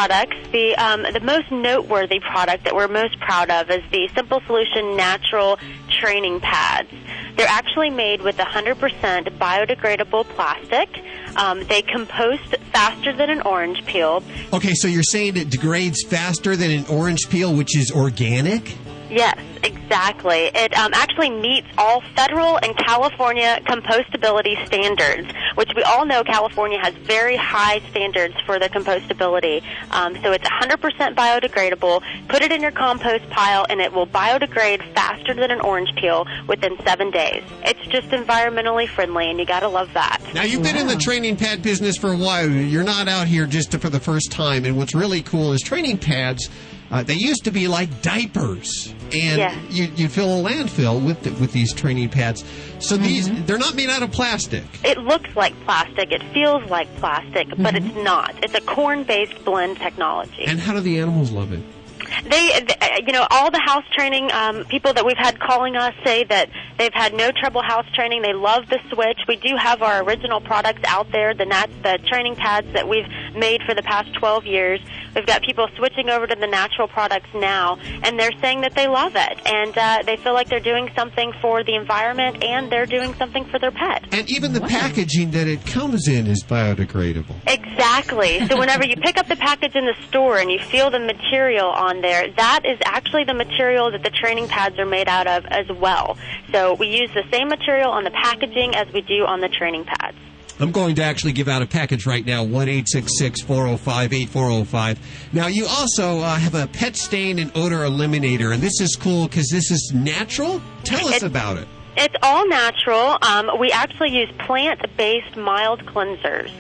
The most noteworthy product that we're most proud of is the Simple Solution Natural Training Pads. They're actually made with 100% biodegradable plastic. They compost faster than an orange peel. Okay, so you're saying it degrades faster than an orange peel, which is organic? Yes, exactly. It actually meets all federal and California compostability standards, which we all know California has very high standards for the compostability. So it's 100% biodegradable. Put it in your compost pile, and it will biodegrade faster than an orange peel within 7 days. It's just environmentally friendly, and you got to love that. Now, you've been in the training pad business for a while. You're not out here just for the first time. And what's really cool is training pads, they used to be like diapers, and you'd fill a landfill with these training pads. So they're not made out of plastic. It looks like plastic. It feels like plastic, but it's not. It's a corn-based blend technology. And how do the animals love it? They all the house training people that we've had calling us say that they've had no trouble house training. They love the switch. We do have our original products out there, the training pads that we've made for the past 12 years. We've got people switching over to the natural products now, and they're saying that they love it, and they feel like they're doing something for the environment, and they're doing something for their pet. And even the packaging that it comes in is biodegradable. Exactly. So whenever you pick up the package in the store and you feel the material on there, that is actually the material that the training pads are made out of as well. So we use the same material on the packaging as we do on the training pads. I'm going to actually give out a package right now, 1-866-405-8405. Now, you also have a pet stain and odor eliminator, and this is cool because this is natural. Tell us about it. It's all natural. We actually use plant-based mild cleansers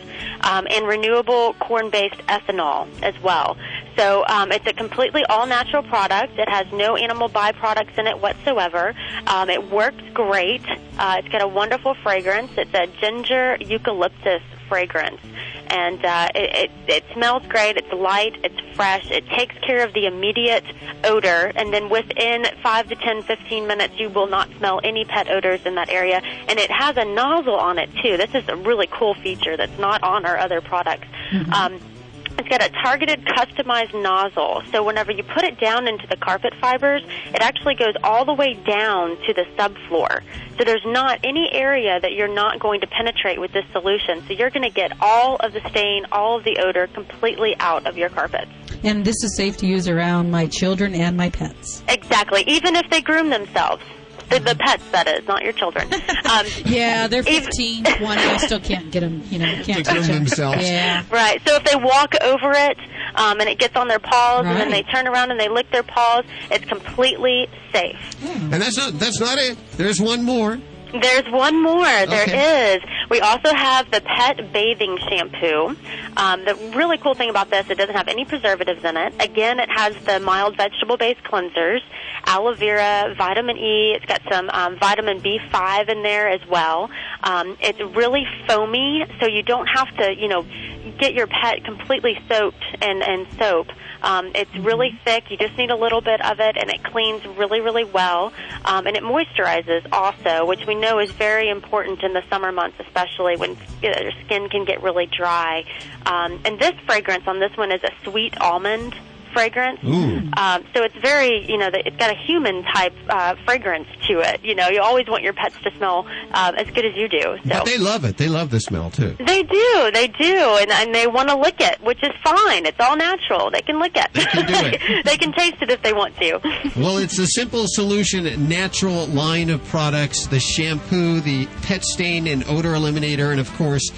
and renewable corn-based ethanol as well. So it's a completely all-natural product. It has no animal byproducts in it whatsoever. It works great. It's got a wonderful fragrance. It's a ginger eucalyptus fragrance. And it smells great. It's light. It's fresh. It takes care of the immediate odor. And then within 5 to 10, 15 minutes, you will not smell any pet odors in that area. And it has a nozzle on it, too. This is a really cool feature that's not on our other products. It's got a targeted, customized nozzle. So whenever you put it down into the carpet fibers, it actually goes all the way down to the subfloor. So there's not any area that you're not going to penetrate with this solution. So you're going to get all of the stain, all of the odor completely out of your carpets. And this is safe to use around my children and my pets. Exactly, even if they groom themselves. The pets, that is, not your children. Yeah, they're 15, 20. I still can't get them, can't touch them. Themselves. Yeah. Right. So if they walk over it and it gets on their paws and then they turn around and they lick their paws, it's completly safe. And that's not it. There's one more. There's one more. There is. We also have the pet bathing shampoo. The really cool thing about this, it doesn't have any preservatives in it. Again, it has the mild vegetable-based cleansers, aloe vera, vitamin E. It's got some vitamin B5 in there as well. It's really foamy, so you don't have to, get your pet completely soaked in soap. It's really thick. You just need a little bit of it, and it cleans really, really well. And it moisturizes also, which we know is very important in the summer months, especially when your skin can get really dry. And this fragrance on this one is a sweet almond fragrance. So it's very, it's got a human type fragrance to it. You always want your pets to smell as good as you do. So. But they love it. They love the smell, too. They do. And they want to lick it, which is fine. It's all natural. They can lick it. They can do it. They can taste it if they want to. Well, it's a Simple Solution natural line of products. The shampoo, the pet stain and odor eliminator, and, of course,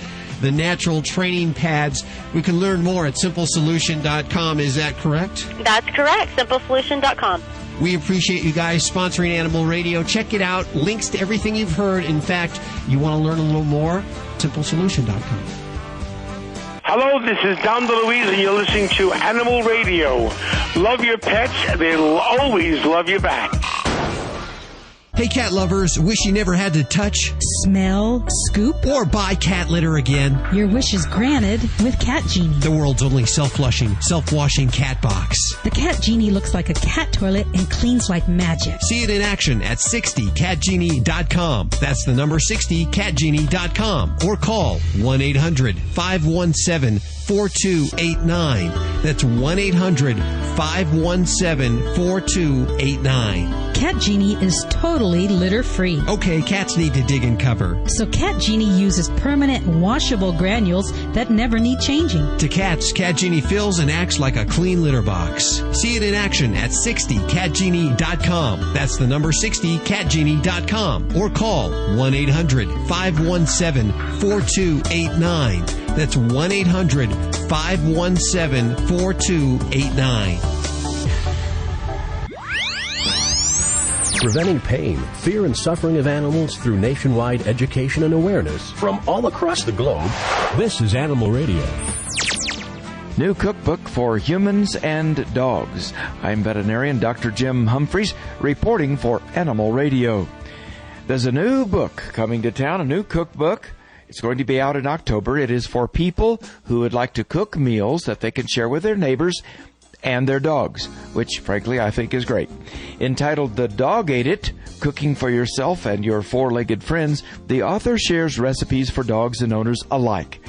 the natural training pads. We can learn more at simplesolution.com. Is that correct? That's correct. Simplesolution.com. We appreciate you guys sponsoring Animal Radio. Check it out. Links to everything you've heard. In fact, you want to learn a little more? simplesolution.com. Hello, this is Don DeLuise, and you're listening to Animal Radio. Love your pets. They'll always love you back. Hey, cat lovers, wish you never had to touch, smell, scoop, or buy cat litter again? Your wish is granted with Cat Genie, the world's only self-flushing, self-washing cat box. The Cat Genie looks like a cat toilet and cleans like magic. See it in action at 60catgenie.com. That's the number 60catgenie.com. Or call 1-800-517-4289. That's 1-800-517-4289. Cat Genie is totally litter-free. Okay, cats need to dig and cover. So Cat Genie uses permanent washable granules that never need changing. To cats, Cat Genie fills and acts like a clean litter box. See it in action at 60catgenie.com. That's the number 60catgenie.com. Or call 1-800-517-4289. That's 1-800-517-4289. Preventing pain, fear, and suffering of animals through nationwide education and awareness from all across the globe. This is Animal Radio. New cookbook for humans and dogs. I'm veterinarian Dr. Jim Humphries reporting for Animal Radio. There's a new book coming to town, a new cookbook. It's going to be out in October. It is for people who would like to cook meals that they can share with their neighbors and their dogs, which, frankly, I think is great. Entitled The Dog Ate It, Cooking for Yourself and Your Four-Legged Friends, the author shares recipes for dogs and owners alike.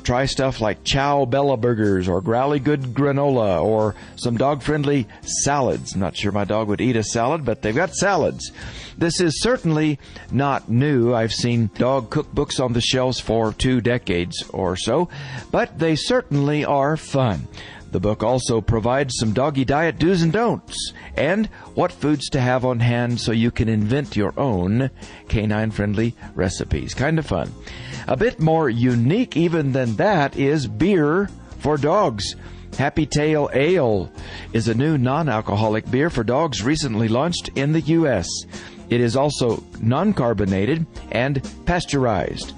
Try stuff like Chow Bella Burgers or Growly Good Granola or some dog-friendly salads. Not sure my dog would eat a salad, but they've got salads. This is certainly not new. I've seen dog cookbooks on the shelves for 2 decades or so, but they certainly are fun. The book also provides some doggy diet do's and don'ts and what foods to have on hand so you can invent your own canine-friendly recipes. Kind of fun. A bit more unique even than that is beer for dogs. Happy Tail Ale is a new non-alcoholic beer for dogs recently launched in the U.S. It is also non-carbonated and pasteurized.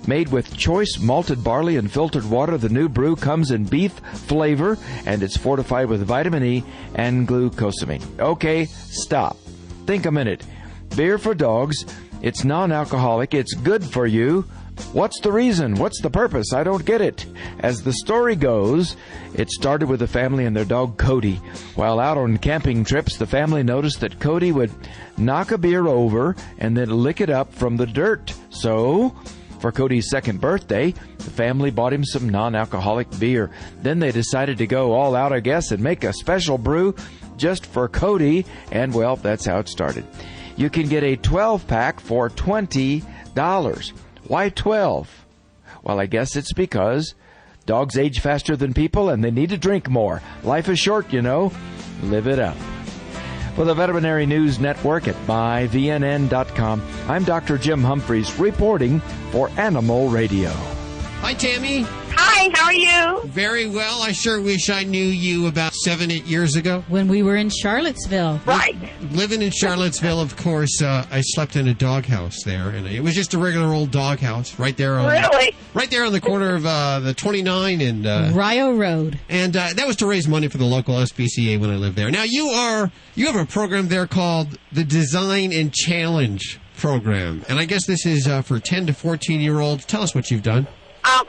Made with choice malted barley and filtered water, the new brew comes in beef flavor, and it's fortified with vitamin E and glucosamine. Okay, stop. Think a minute. Beer for dogs, it's non-alcoholic, it's good for you. What's the reason? What's the purpose? I don't get it. As the story goes, it started with a family and their dog Cody. While out on camping trips, the family noticed that Cody would knock a beer over and then lick it up from the dirt. So, for Cody's second birthday, the family bought him some non-alcoholic beer. Then they decided to go all out, I guess, and make a special brew just for Cody. And, well, that's how it started. You can get a 12-pack for $20. Why 12? Well, I guess it's because dogs age faster than people and they need to drink more. Life is short, you know. Live it up. For the Veterinary News Network at myvnn.com, I'm Dr. Jim Humphries reporting for Animal Radio. Hi, Tammy. Hi, how are you? Very well. I sure wish I knew you about 7-8 years ago. When we were in Charlottesville. Right. Living in Charlottesville, of course, I slept in a doghouse there, and it was just a regular old doghouse right there on right there on the corner of the 29 and Rio Road. And that was to raise money for the local SPCA when I lived there. Now you have a program there called the Design and Challenge program, and I guess this is for 10 to 14-year-olds. Tell us what you've done.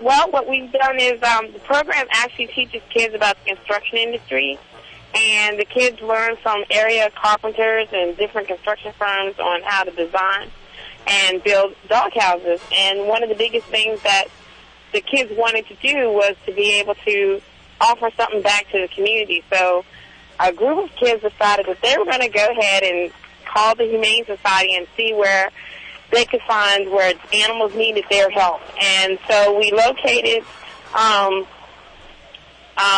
Well, what we've done is the program actually teaches kids about the construction industry, and the kids learn from area carpenters and different construction firms on how to design and build dog houses. And one of the biggest things that the kids wanted to do was to be able to offer something back to the community. So a group of kids decided that they were going to go ahead and call the Humane Society and see where they could find where animals needed their help. And so we located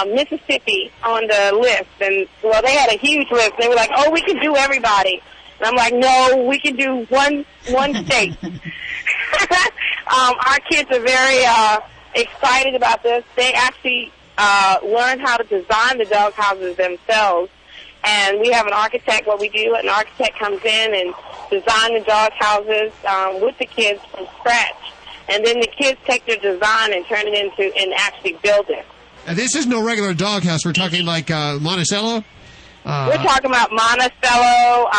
Mississippi on the list. And, well, they had a huge list. They were like, oh, we can do everybody. And I'm like, no, we can do one state. Our kids are very excited about this. They actually learn how to design the dog houses themselves. And we have an architect. What we do, an architect comes in and design the dog houses with the kids from scratch. And then the kids take their design and turn it into and actually build it. And this is no regular dog house. We're talking like Monticello? We're talking about Monticello.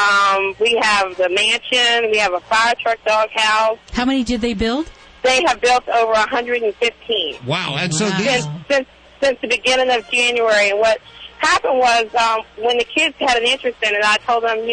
We have the mansion. We have a fire truck dog house. How many did they build? They have built over 115. Wow. And so since the beginning of January. And what happened was when the kids had an interest in it, I told them,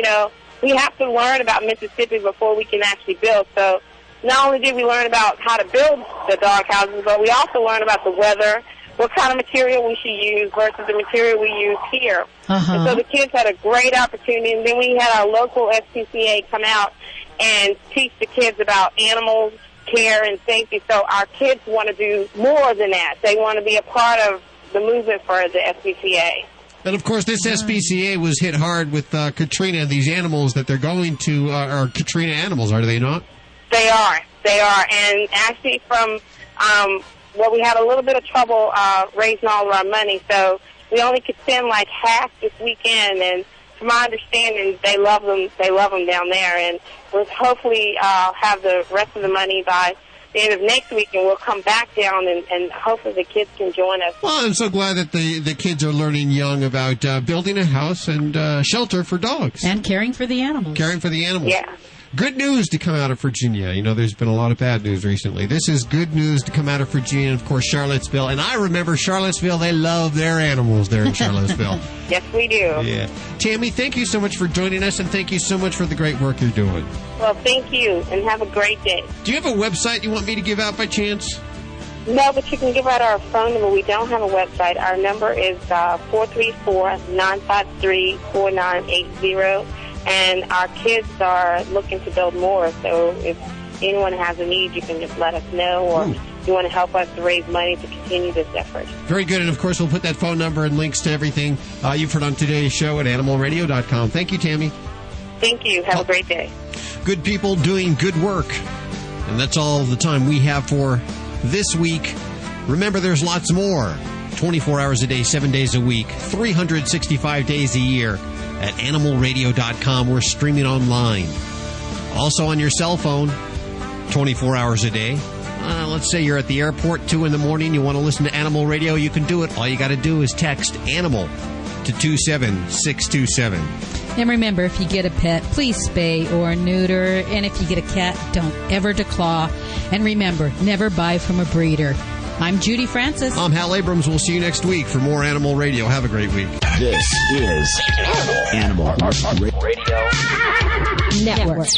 we have to learn about Mississippi before we can actually build. So not only did we learn about how to build the dog houses, but we also learned about the weather, what kind of material we should use versus the material we use here. And so the kids had a great opportunity. And then we had our local SPCA come out and teach the kids about animals, care, and safety. So our kids want to do more than that. They want to be a part of the movement for the SPCA. And, of course, this SPCA was hit hard with Katrina. These animals that they're going to are Katrina animals, are they not? They are. And actually from, we had a little bit of trouble raising all of our money, so we only could send like half this weekend. And from my understanding, they love them down there. And we'll hopefully have the rest of the money by the end of next week, and we'll come back down, and hopefully the kids can join us. Well, I'm so glad that the kids are learning young about building a house and shelter for dogs. And caring for the animals. Yeah. Good news to come out of Virginia. There's been a lot of bad news recently. This is good news to come out of Virginia, and, of course, Charlottesville. And I remember Charlottesville, they love their animals there in Charlottesville. Yes, we do. Yeah. Tammy, thank you so much for joining us, and thank you so much for the great work you're doing. Well, thank you, and have a great day. Do you have a website you want me to give out by chance? No, but you can give out our phone number. We don't have a website. Our number is 434-953-4980. And our kids are looking to build more, so if anyone has a need, you can just let us know, or if you want to help us to raise money to continue this effort. Very good, and of course we'll put that phone number and links to everything you've heard on today's show at animalradio.com. Thank you, Tammy. Thank you. Have a great day. Good people doing good work. And that's all the time we have for this week. Remember, there's lots more. 24 hours a day, 7 days a week, 365 days a year. At animalradio.com. We're streaming online. Also on your cell phone, 24 hours a day. Let's say you're at the airport, 2 in the morning, you want to listen to Animal Radio, you can do it. All you got to do is text ANIMAL to 27627. And remember, if you get a pet, please spay or neuter. And if you get a cat, don't ever declaw. And remember, never buy from a breeder. I'm Judy Francis. I'm Hal Abrams. We'll see you next week for more Animal Radio. Have a great week. This is Animal Radio Network.